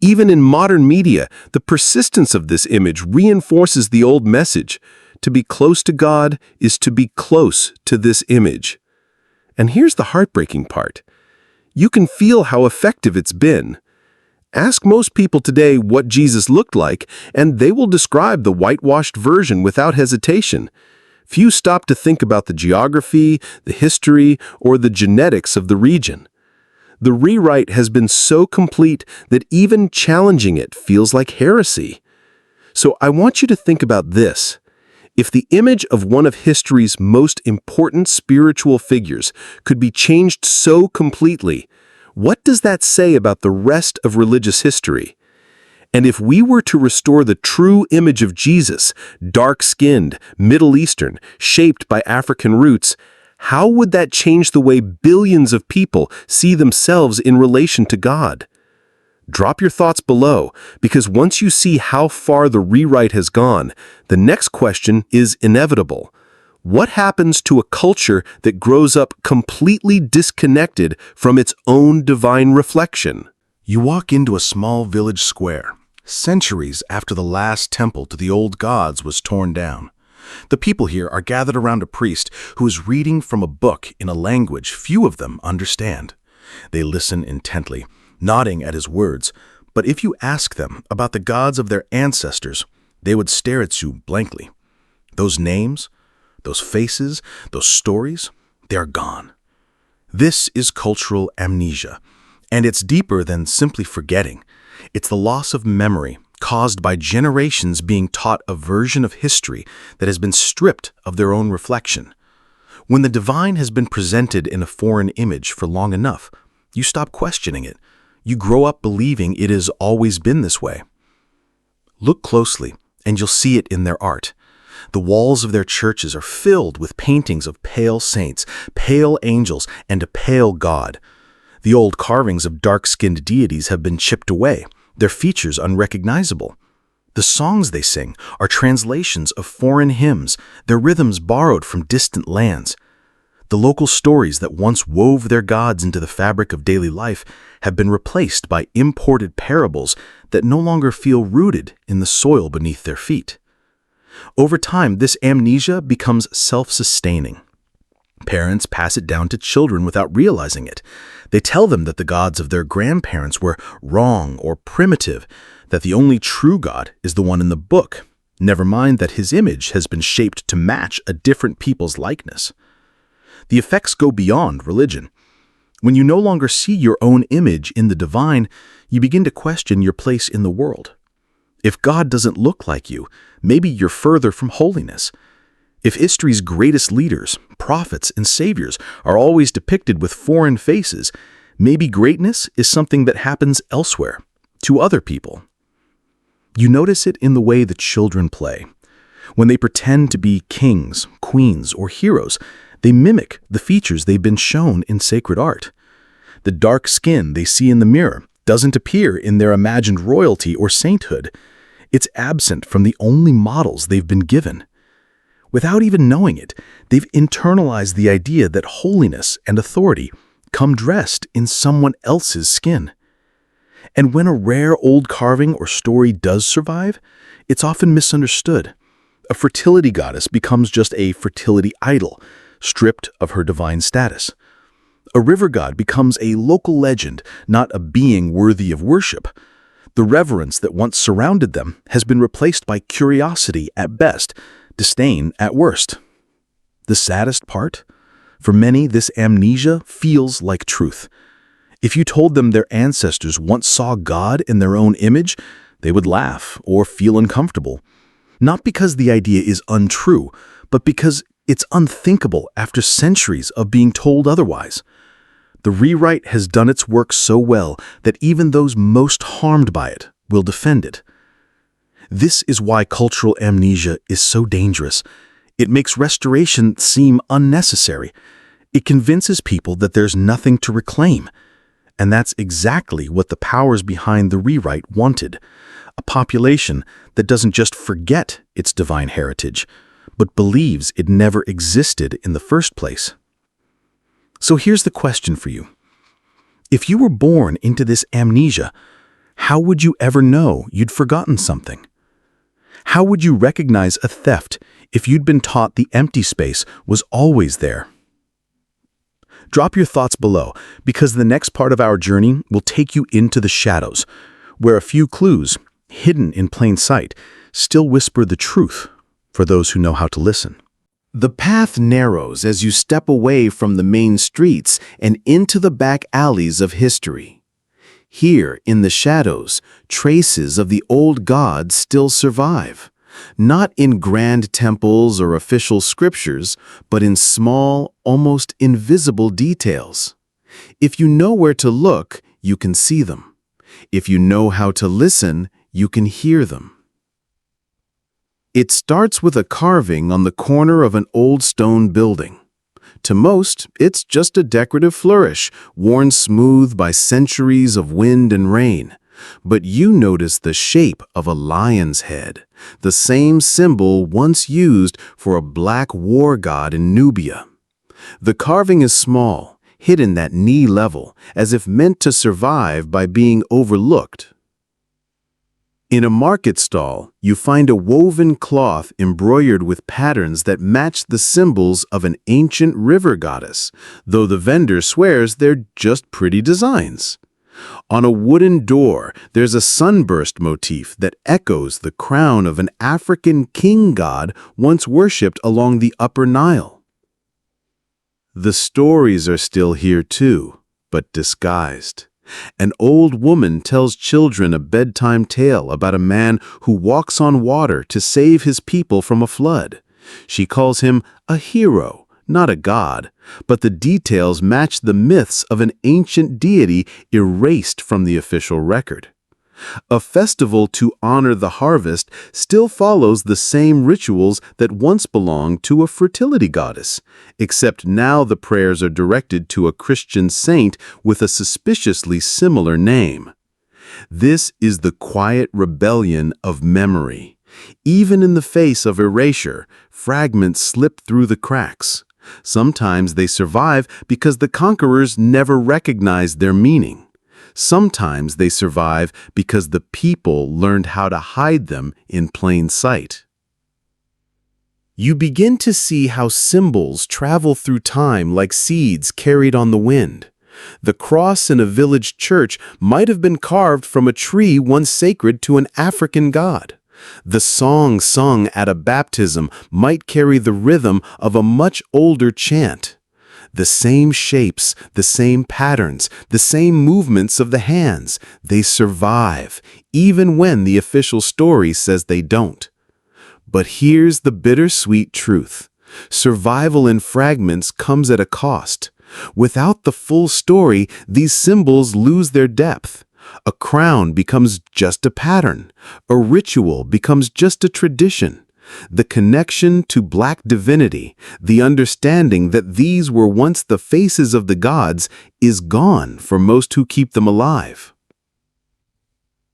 Even in modern media, the persistence of this image reinforces the old message. To be close to God is to be close to this image. And here's the heartbreaking part. You can feel how effective it's been. Ask most people today what Jesus looked like, and they will describe the whitewashed version without hesitation. Few stop to think about the geography, the history, or the genetics of the region. The rewrite has been so complete that even challenging it feels like heresy. So I want you to think about this. If the image of one of history's most important spiritual figures could be changed so completely, what does that say about the rest of religious history? And if we were to restore the true image of Jesus, dark-skinned, Middle Eastern, shaped by African roots, how would that change the way billions of people see themselves in relation to God? Drop your thoughts below, because once you see how far the rewrite has gone, the next question is inevitable. What happens to a culture that grows up completely disconnected from its own divine reflection? You walk into a small village square, centuries after the last temple to the old gods was torn down. The people here are gathered around a priest who is reading from a book in a language few of them understand. They listen intently, nodding at his words, but if you ask them about the gods of their ancestors, they would stare at you blankly. Those names? those faces, those stories, they are gone. This is cultural amnesia, and it's deeper than simply forgetting. It's the loss of memory caused by generations being taught a version of history that has been stripped of their own reflection. When the divine has been presented in a foreign image for long enough, you stop questioning it. You grow up believing it has always been this way. Look closely, and you'll see it in their art. The walls of their churches are filled with paintings of pale saints, pale angels, and a pale God. The old carvings of dark-skinned deities have been chipped away, their features unrecognizable. The songs they sing are translations of foreign hymns, their rhythms borrowed from distant lands. The local stories that once wove their gods into the fabric of daily life have been replaced by imported parables that no longer feel rooted in the soil beneath their feet. Over time, this amnesia becomes self-sustaining. Parents pass it down to children without realizing it. They tell them that the gods of their grandparents were wrong or primitive, that the only true God is the one in the book, never mind that his image has been shaped to match a different people's likeness. The effects go beyond religion. When you no longer see your own image in the divine, you begin to question your place in the world. If God doesn't look like you, maybe you're further from holiness. If history's greatest leaders, prophets, and saviors are always depicted with foreign faces, maybe greatness is something that happens elsewhere, to other people. You notice it in the way the children play. When they pretend to be kings, queens, or heroes, they mimic the features they've been shown in sacred art. The dark skin they see in the mirror doesn't appear in their imagined royalty or sainthood. It's absent from the only models they've been given. Without even knowing it, they've internalized the idea that holiness and authority come dressed in someone else's skin. And when a rare old carving or story does survive, it's often misunderstood. A fertility goddess becomes just a fertility idol, stripped of her divine status. A river god becomes a local legend, not a being worthy of worship. The reverence that once surrounded them has been replaced by curiosity at best, disdain at worst. The saddest part? For many, this amnesia feels like truth. If you told them their ancestors once saw God in their own image, they would laugh or feel uncomfortable. Not because the idea is untrue, but because it's unthinkable after centuries of being told otherwise. The rewrite has done its work so well that even those most harmed by it will defend it. This is why cultural amnesia is so dangerous. It makes restoration seem unnecessary. It convinces people that there's nothing to reclaim. And that's exactly what the powers behind the rewrite wanted. A population that doesn't just forget its divine heritage, but believes it never existed in the first place. So here's the question for you. If you were born into this amnesia, how would you ever know you'd forgotten something? How would you recognize a theft if you'd been taught the empty space was always there? Drop your thoughts below, because the next part of our journey will take you into the shadows, where a few clues, hidden in plain sight, still whisper the truth for those who know how to listen. The path narrows as you step away from the main streets and into the back alleys of history. Here, in the shadows, traces of the old gods still survive, not in grand temples or official scriptures, but in small, almost invisible details. If you know where to look, you can see them. If you know how to listen, you can hear them. It starts with a carving on the corner of an old stone building. To most, it's just a decorative flourish, worn smooth by centuries of wind and rain. But you notice the shape of a lion's head, the same symbol once used for a black war god in Nubia. The carving is small, hidden at knee level, as if meant to survive by being overlooked. In a market stall, you find a woven cloth embroidered with patterns that match the symbols of an ancient river goddess, though the vendor swears they're just pretty designs. On a wooden door, there's a sunburst motif that echoes the crown of an African king god once worshipped along the Upper Nile. The stories are still here too, but disguised. An old woman tells children a bedtime tale about a man who walks on water to save his people from a flood. She calls him a hero, not a god, but the details match the myths of an ancient deity erased from the official record. A festival to honor the harvest still follows the same rituals that once belonged to a fertility goddess, except now the prayers are directed to a Christian saint with a suspiciously similar name. This is the quiet rebellion of memory. Even in the face of erasure, fragments slip through the cracks. Sometimes they survive because the conquerors never recognized their meaning. Sometimes they survive because the people learned how to hide them in plain sight. You begin to see how symbols travel through time like seeds carried on the wind. The cross in a village church might have been carved from a tree once sacred to an African god. The song sung at a baptism might carry the rhythm of a much older chant. The same shapes, the same patterns, the same movements of the hands, they survive, even when the official story says they don't. But here's the bittersweet truth. Survival in fragments comes at a cost. Without the full story, these symbols lose their depth. A crown becomes just a pattern. A ritual becomes just a tradition. The connection to black divinity, the understanding that these were once the faces of the gods, is gone for most who keep them alive.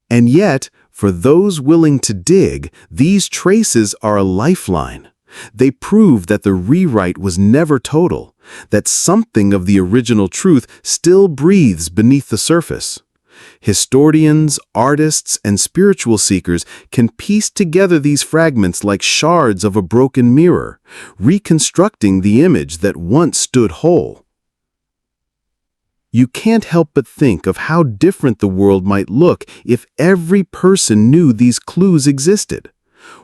And yet, for those willing to dig, these traces are a lifeline. They prove that the rewrite was never total, that something of the original truth still breathes beneath the surface. Historians, artists, and spiritual seekers can piece together these fragments like shards of a broken mirror, reconstructing the image that once stood whole. You can't help but think of how different the world might look if every person knew these clues existed.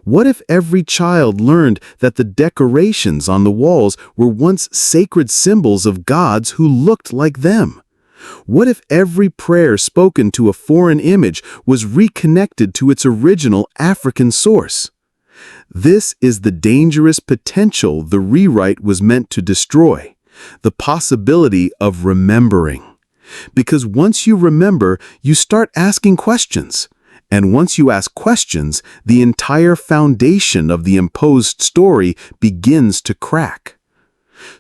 What if every child learned that the decorations on the walls were once sacred symbols of gods who looked like them? What if every prayer spoken to a foreign image was reconnected to its original African source? This is the dangerous potential the rewrite was meant to destroy, the possibility of remembering. Because once you remember, you start asking questions. And once you ask questions, the entire foundation of the imposed story begins to crack.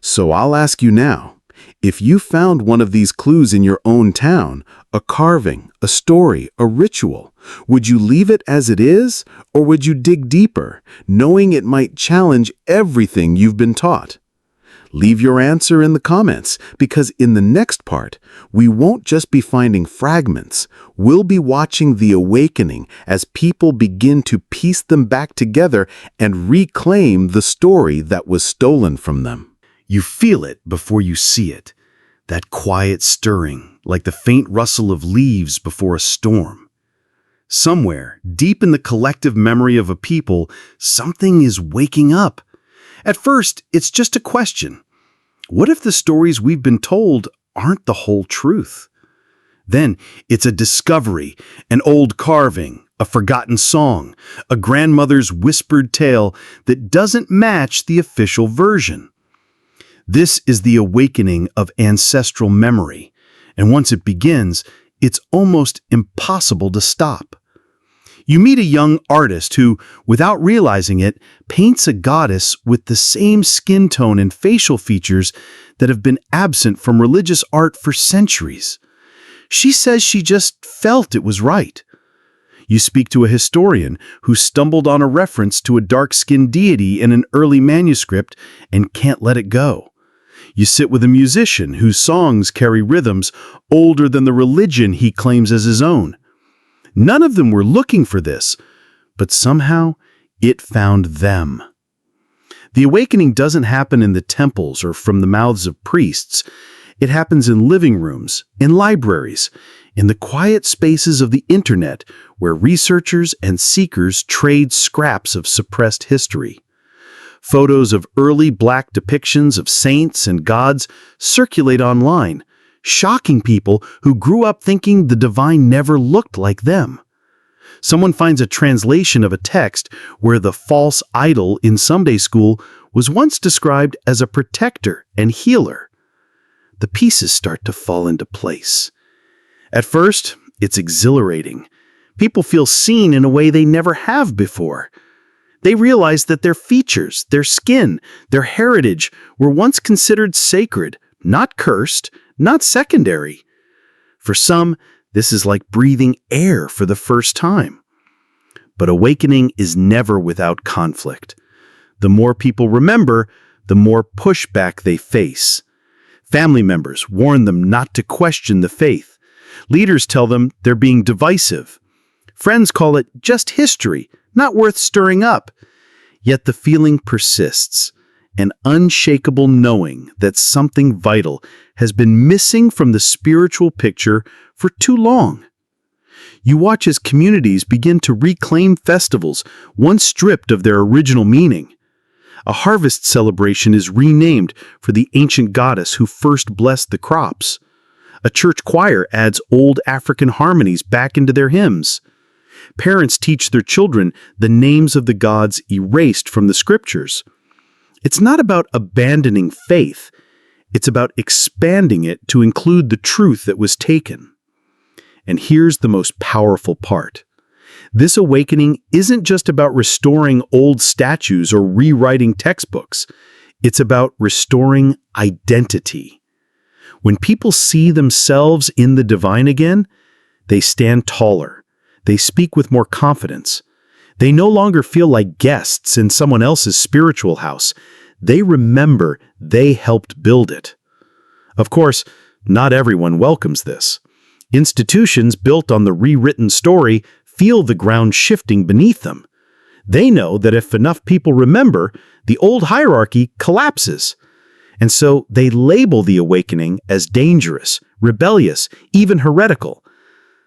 So I'll ask you now, if you found one of these clues in your own town, a carving, a story, a ritual, would you leave it as it is, or would you dig deeper, knowing it might challenge everything you've been taught? Leave your answer in the comments, because in the next part, we won't just be finding fragments, we'll be watching the awakening as people begin to piece them back together and reclaim the story that was stolen from them. You feel it before you see it, that quiet stirring, like the faint rustle of leaves before a storm. Somewhere, deep in the collective memory of a people, something is waking up. At first, it's just a question. What if the stories we've been told aren't the whole truth? Then it's a discovery, an old carving, a forgotten song, a grandmother's whispered tale that doesn't match the official version. This is the awakening of ancestral memory, and once it begins, it's almost impossible to stop. You meet a young artist who, without realizing it, paints a goddess with the same skin tone and facial features that have been absent from religious art for centuries. She says she just felt it was right. You speak to a historian who stumbled on a reference to a dark-skinned deity in an early manuscript and can't let it go. You sit with a musician whose songs carry rhythms older than the religion he claims as his own. None of them were looking for this, but somehow it found them. The awakening doesn't happen in the temples or from the mouths of priests. It happens in living rooms, in libraries, in the quiet spaces of the internet where researchers and seekers trade scraps of suppressed history. Photos of early Black depictions of saints and gods circulate online, shocking people who grew up thinking the divine never looked like them. Someone finds a translation of a text where the false idol in Sunday school was once described as a protector and healer. The pieces start to fall into place. At first, it's exhilarating. People feel seen in a way they never have before. They realize that their features, their skin, their heritage were once considered sacred, not cursed, not secondary. For some, this is like breathing air for the first time. But awakening is never without conflict. The more people remember, the more pushback they face. Family members warn them not to question the faith. Leaders tell them they're being divisive. Friends call it just history, not worth stirring up. Yet the feeling persists, an unshakable knowing that something vital has been missing from the spiritual picture for too long. You watch as communities begin to reclaim festivals once stripped of their original meaning. A harvest celebration is renamed for the ancient goddess who first blessed the crops. A church choir adds old African harmonies back into their hymns. Parents teach their children the names of the gods erased from the scriptures. It's not about abandoning faith. It's about expanding it to include the truth that was taken. And here's the most powerful part. This awakening isn't just about restoring old statues or rewriting textbooks. It's about restoring identity. When people see themselves in the divine again, they stand taller. They speak with more confidence. They no longer feel like guests in someone else's spiritual house. They remember they helped build it. Of course, not everyone welcomes this. Institutions built on the rewritten story feel the ground shifting beneath them. They know that if enough people remember, the old hierarchy collapses. And so they label the awakening as dangerous, rebellious, even heretical.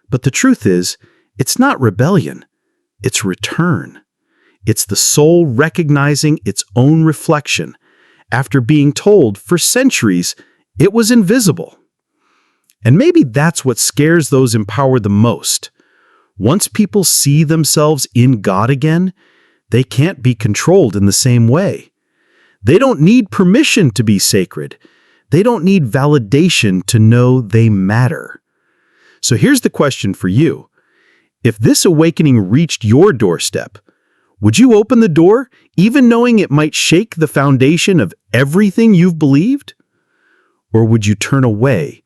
But the truth is, it's not rebellion, it's return. It's the soul recognizing its own reflection after being told for centuries it was invisible. And maybe that's what scares those empowered the most. Once people see themselves in God again, they can't be controlled in the same way. They don't need permission to be sacred. They don't need validation to know they matter. So here's the question for you. If this awakening reached your doorstep, would you open the door, even knowing it might shake the foundation of everything you've believed? Or would you turn away,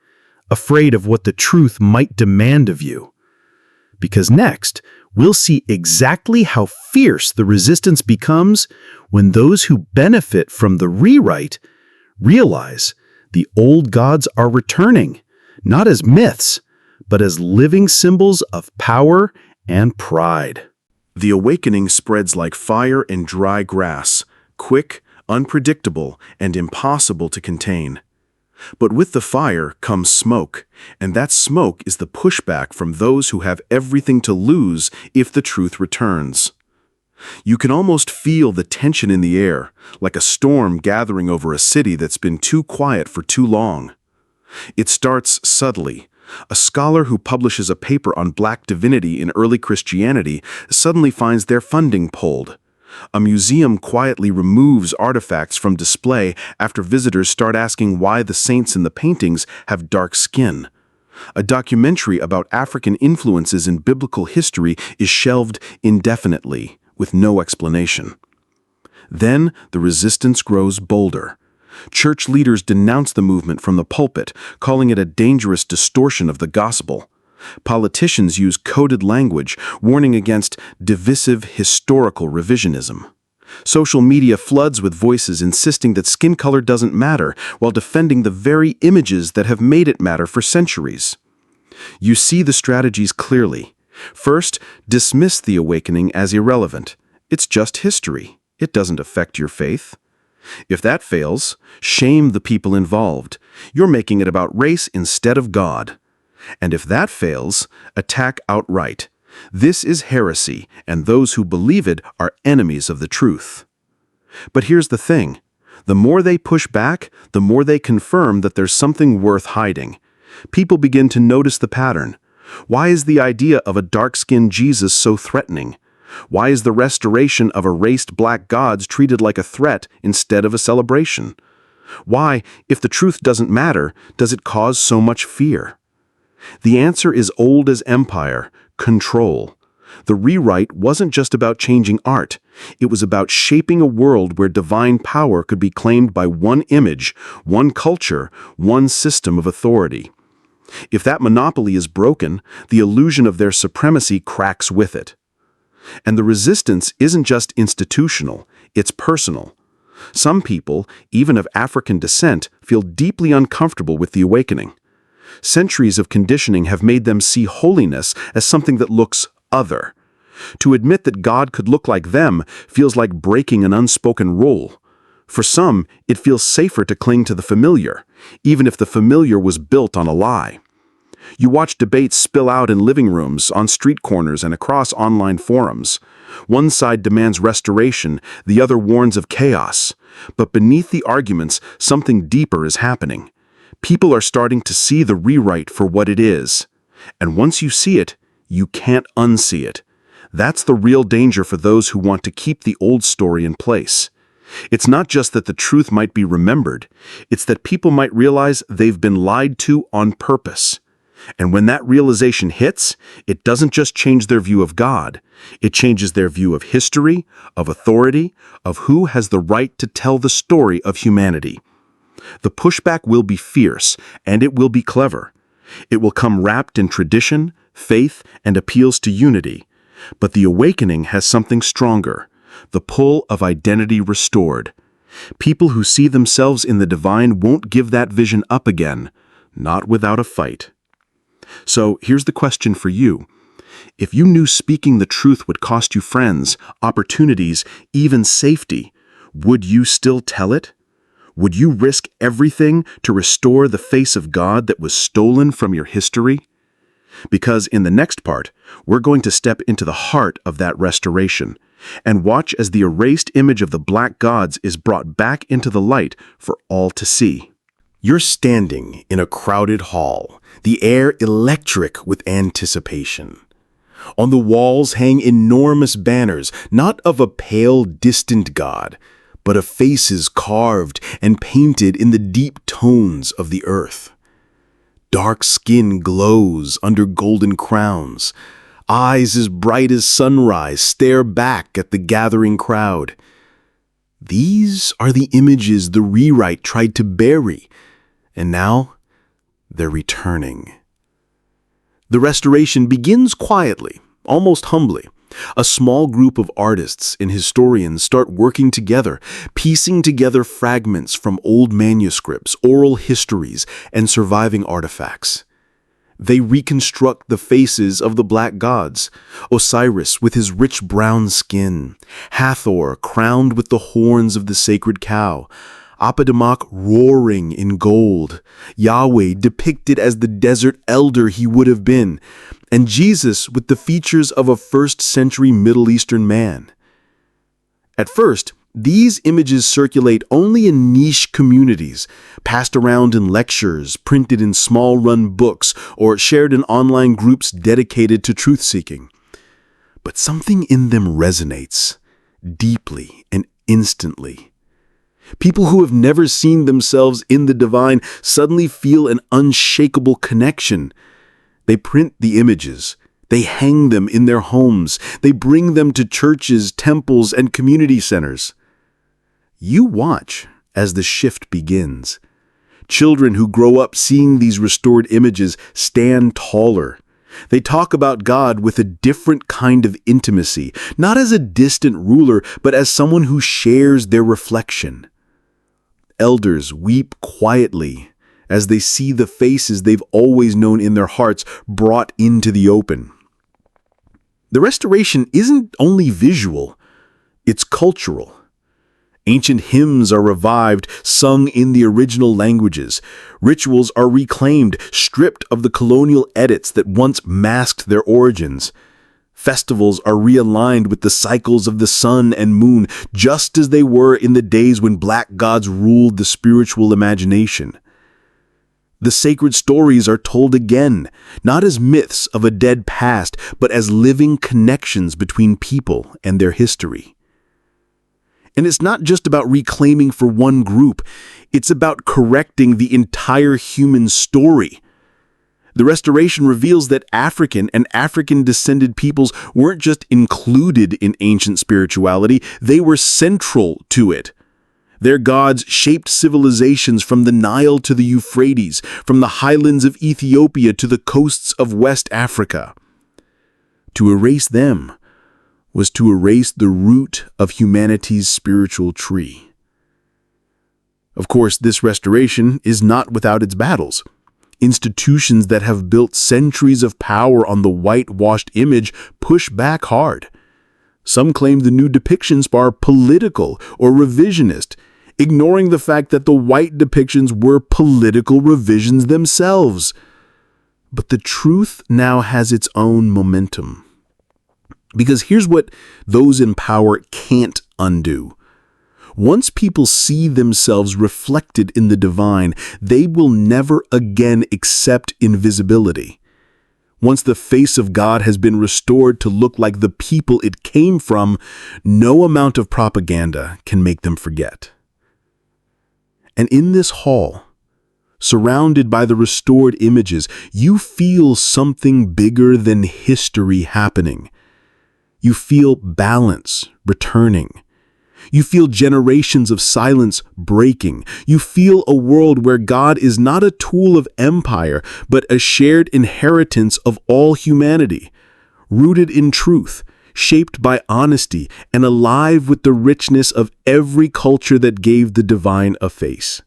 afraid of what the truth might demand of you? Because next, we'll see exactly how fierce the resistance becomes when those who benefit from the rewrite realize the old gods are returning, not as myths, but as living symbols of power and pride. The awakening spreads like fire in dry grass, quick, unpredictable, and impossible to contain. But with the fire comes smoke, and that smoke is the pushback from those who have everything to lose if the truth returns. You can almost feel the tension in the air, like a storm gathering over a city that's been too quiet for too long. It starts subtly. A scholar who publishes a paper on Black divinity in early Christianity suddenly finds their funding pulled. A museum quietly removes artifacts from display after visitors start asking why the saints in the paintings have dark skin. A documentary about African influences in biblical history is shelved indefinitely, with no explanation. Then the resistance grows bolder. Church leaders denounce the movement from the pulpit, calling it a dangerous distortion of the gospel. Politicians use coded language, warning against divisive historical revisionism. Social media floods with voices insisting that skin color doesn't matter, while defending the very images that have made it matter for centuries. You see the strategies clearly. First, dismiss the awakening as irrelevant. It's just history. It doesn't affect your faith. If that fails, shame the people involved. You're making it about race instead of God. And if that fails, attack outright. This is heresy, and those who believe it are enemies of the truth. But here's the thing. The more they push back, the more they confirm that there's something worth hiding. People begin to notice the pattern. Why is the idea of a dark-skinned Jesus so threatening? Why is the restoration of erased black gods treated like a threat instead of a celebration? Why, if the truth doesn't matter, does it cause so much fear? The answer is old as empire: control. The rewrite wasn't just about changing art. It was about shaping a world where divine power could be claimed by one image, one culture, one system of authority. If that monopoly is broken, the illusion of their supremacy cracks with it. And the resistance isn't just institutional, it's personal. Some people, even of African descent, feel deeply uncomfortable with the awakening. Centuries of conditioning have made them see holiness as something that looks other. To admit that God could look like them feels like breaking an unspoken rule. For some, it feels safer to cling to the familiar, even if the familiar was built on a lie. You watch debates spill out in living rooms, on street corners, and across online forums. One side demands restoration, the other warns of chaos. But beneath the arguments, something deeper is happening. People are starting to see the rewrite for what it is. And once you see it, you can't unsee it. That's the real danger for those who want to keep the old story in place. It's not just that the truth might be remembered, it's that people might realize they've been lied to on purpose. And when that realization hits, it doesn't just change their view of God, it changes their view of history, of authority, of who has the right to tell the story of humanity. The pushback will be fierce, and it will be clever. It will come wrapped in tradition, faith, and appeals to unity. But the awakening has something stronger: the pull of identity restored. People who see themselves in the divine won't give that vision up again, not without a fight. So here's the question for you. If you knew speaking the truth would cost you friends, opportunities, even safety, would you still tell it? Would you risk everything to restore the face of God that was stolen from your history? Because in the next part, we're going to step into the heart of that restoration and watch as the erased image of the black gods is brought back into the light for all to see. You're standing in a crowded hall, the air electric with anticipation. On the walls hang enormous banners, not of a pale, distant god, but of faces carved and painted in the deep tones of the earth. Dark skin glows under golden crowns. Eyes as bright as sunrise stare back at the gathering crowd. These are the images the rewrite tried to bury, and now they're returning. The restoration begins quietly, almost humbly. A small group of artists and historians start working together, piecing together fragments from old manuscripts, oral histories, and surviving artifacts. They reconstruct the faces of the black gods: Osiris with his rich brown skin, Hathor crowned with the horns of the sacred cow, Apedemak roaring in gold, Yahweh depicted as the desert elder he would have been, and Jesus with the features of a first-century Middle Eastern man. At first, these images circulate only in niche communities, passed around in lectures, printed in small-run books, or shared in online groups dedicated to truth-seeking. But something in them resonates, deeply and instantly. People who have never seen themselves in the divine suddenly feel an unshakable connection. They print the images. They hang them in their homes. They bring them to churches, temples, and community centers. You watch as the shift begins. Children who grow up seeing these restored images stand taller. They talk about God with a different kind of intimacy, not as a distant ruler, but as someone who shares their reflection. Elders weep quietly as they see the faces they've always known in their hearts brought into the open. The restoration isn't only visual, it's cultural. Ancient hymns are revived, sung in the original languages. Rituals are reclaimed, stripped of the colonial edits that once masked their origins. Festivals are realigned with the cycles of the sun and moon, just as they were in the days when black gods ruled the spiritual imagination. The sacred stories are told again, not as myths of a dead past, but as living connections between people and their history. And it's not just about reclaiming for one group, it's about correcting the entire human story. The restoration reveals that African and African-descended peoples weren't just included in ancient spirituality, they were central to it. Their gods shaped civilizations from the Nile to the Euphrates, from the highlands of Ethiopia to the coasts of West Africa. To erase them was to erase the root of humanity's spiritual tree. Of course, this restoration is not without its battles. Institutions that have built centuries of power on the whitewashed image push back hard. Some claim the new depictions are political or revisionist, ignoring the fact that the white depictions were political revisions themselves. But the truth now has its own momentum. Because here's what those in power can't undo. Once people see themselves reflected in the divine, they will never again accept invisibility. Once the face of God has been restored to look like the people it came from, no amount of propaganda can make them forget. And in this hall, surrounded by the restored images, you feel something bigger than history happening. You feel balance returning. You feel generations of silence breaking. You feel a world where God is not a tool of empire, but a shared inheritance of all humanity, rooted in truth, shaped by honesty, and alive with the richness of every culture that gave the divine a face.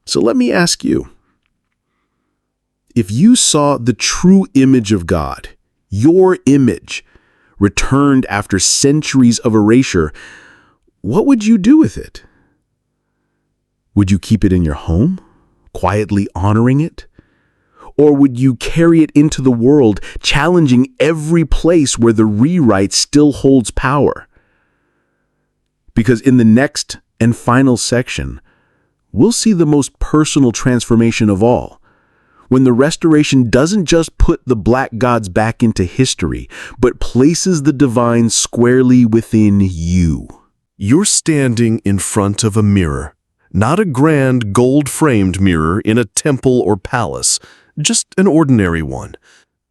So let me ask you, if you saw the true image of God, your image, returned after centuries of erasure, what would you do with it? Would you keep it in your home, quietly honoring it? Or would you carry it into the world, challenging every place where the rewrite still holds power? Because in the next and final section, we'll see the most personal transformation of all, when the restoration doesn't just put the black gods back into history, but places the divine squarely within you. You're standing in front of a mirror, not a grand gold-framed mirror in a temple or palace, just an ordinary one.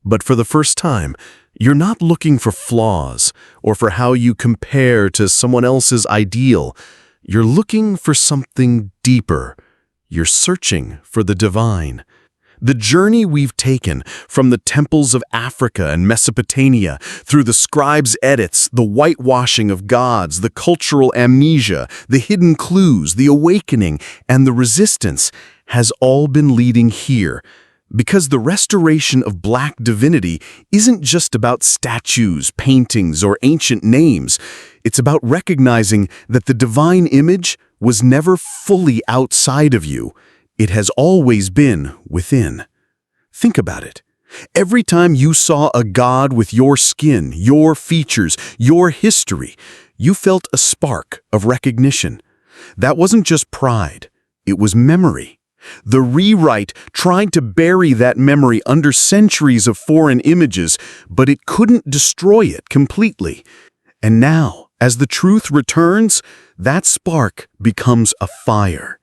But for the first time, you're not looking for flaws or for how you compare to someone else's ideal. You're looking for something deeper. You're searching for the divine. The journey we've taken from the temples of Africa and Mesopotamia, through the scribes' edits, the whitewashing of gods, the cultural amnesia, the hidden clues, the awakening, and the resistance, has all been leading here. Because the restoration of black divinity isn't just about statues, paintings, or ancient names. It's about recognizing that the divine image was never fully outside of you. It has always been within. Think about it. Every time you saw a god with your skin, your features, your history, you felt a spark of recognition. That wasn't just pride, it was memory. The rewrite tried to bury that memory under centuries of foreign images, but it couldn't destroy it completely. And now, as the truth returns, that spark becomes a fire.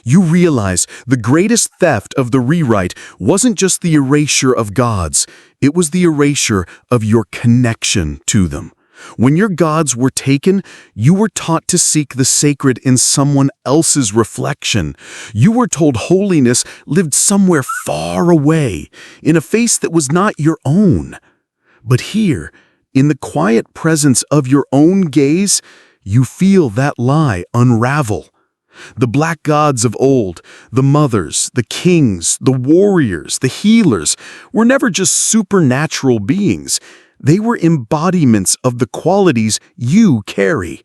You realize the greatest theft of the rewrite wasn't just the erasure of gods, it was the erasure of your connection to them. When your gods were taken, you were taught to seek the sacred in someone else's reflection. You were told holiness lived somewhere far away, in a face that was not your own. But here, in the quiet presence of your own gaze, you feel that lie unravel. The black gods of old, the mothers, the kings, the warriors, the healers, were never just supernatural beings. They were embodiments of the qualities you carry.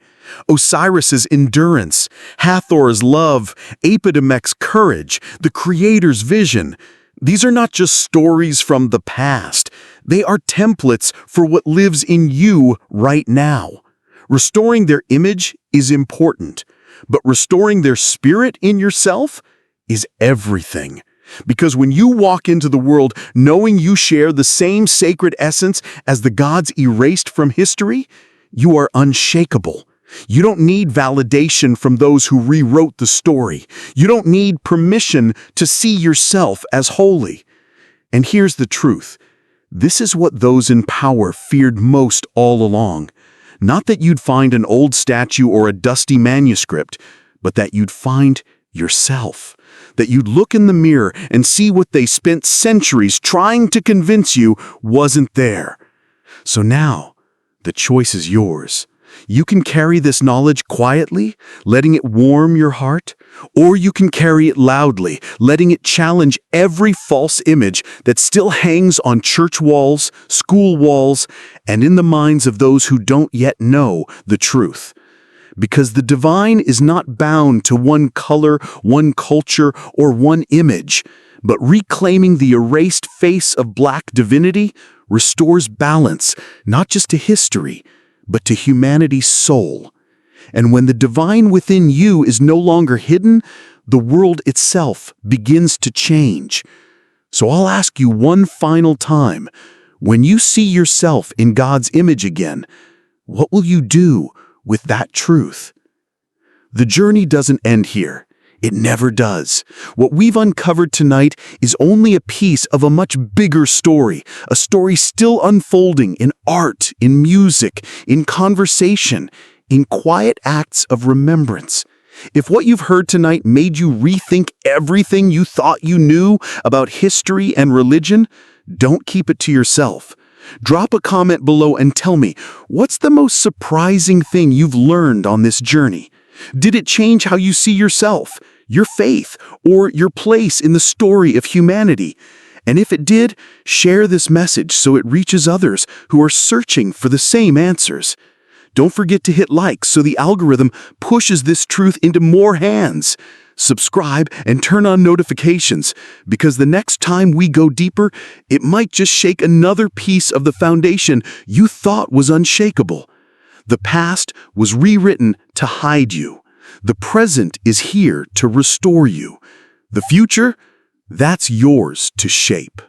Osiris's endurance, Hathor's love, Epidemec's courage, the Creator's vision. These are not just stories from the past. They are templates for what lives in you right now. Restoring their image is important, but restoring their spirit in yourself is everything. Because when you walk into the world knowing you share the same sacred essence as the gods erased from history, you are unshakable. You don't need validation from those who rewrote the story. You don't need permission to see yourself as holy. And here's the truth. This is what those in power feared most all along. Not that you'd find an old statue or a dusty manuscript, but that you'd find yourself. That you'd look in the mirror and see what they spent centuries trying to convince you wasn't there. So now, the choice is yours. You can carry this knowledge quietly, letting it warm your heart, or you can carry it loudly, letting it challenge every false image that still hangs on church walls, school walls, and in the minds of those who don't yet know the truth. Because the divine is not bound to one color, one culture, or one image, but reclaiming the erased face of Black divinity restores balance, not just to history, but to humanity's soul. And when the divine within you is no longer hidden, the world itself begins to change. So I'll ask you one final time, when you see yourself in God's image again, what will you do with that truth? The journey doesn't end here. It never does. What we've uncovered tonight is only a piece of a much bigger story, a story still unfolding in art, in music, in conversation, in quiet acts of remembrance. If what you've heard tonight made you rethink everything you thought you knew about history and religion, don't keep it to yourself. Drop a comment below and tell me, what's the most surprising thing you've learned on this journey? Did it change how you see yourself, your faith, or your place in the story of humanity? And if it did, share this message so it reaches others who are searching for the same answers. Don't forget to hit like so the algorithm pushes this truth into more hands. Subscribe and turn on notifications, because the next time we go deeper, it might just shake another piece of the foundation you thought was unshakable. The past was rewritten to hide you. The present is here to restore you. The future, that's yours to shape.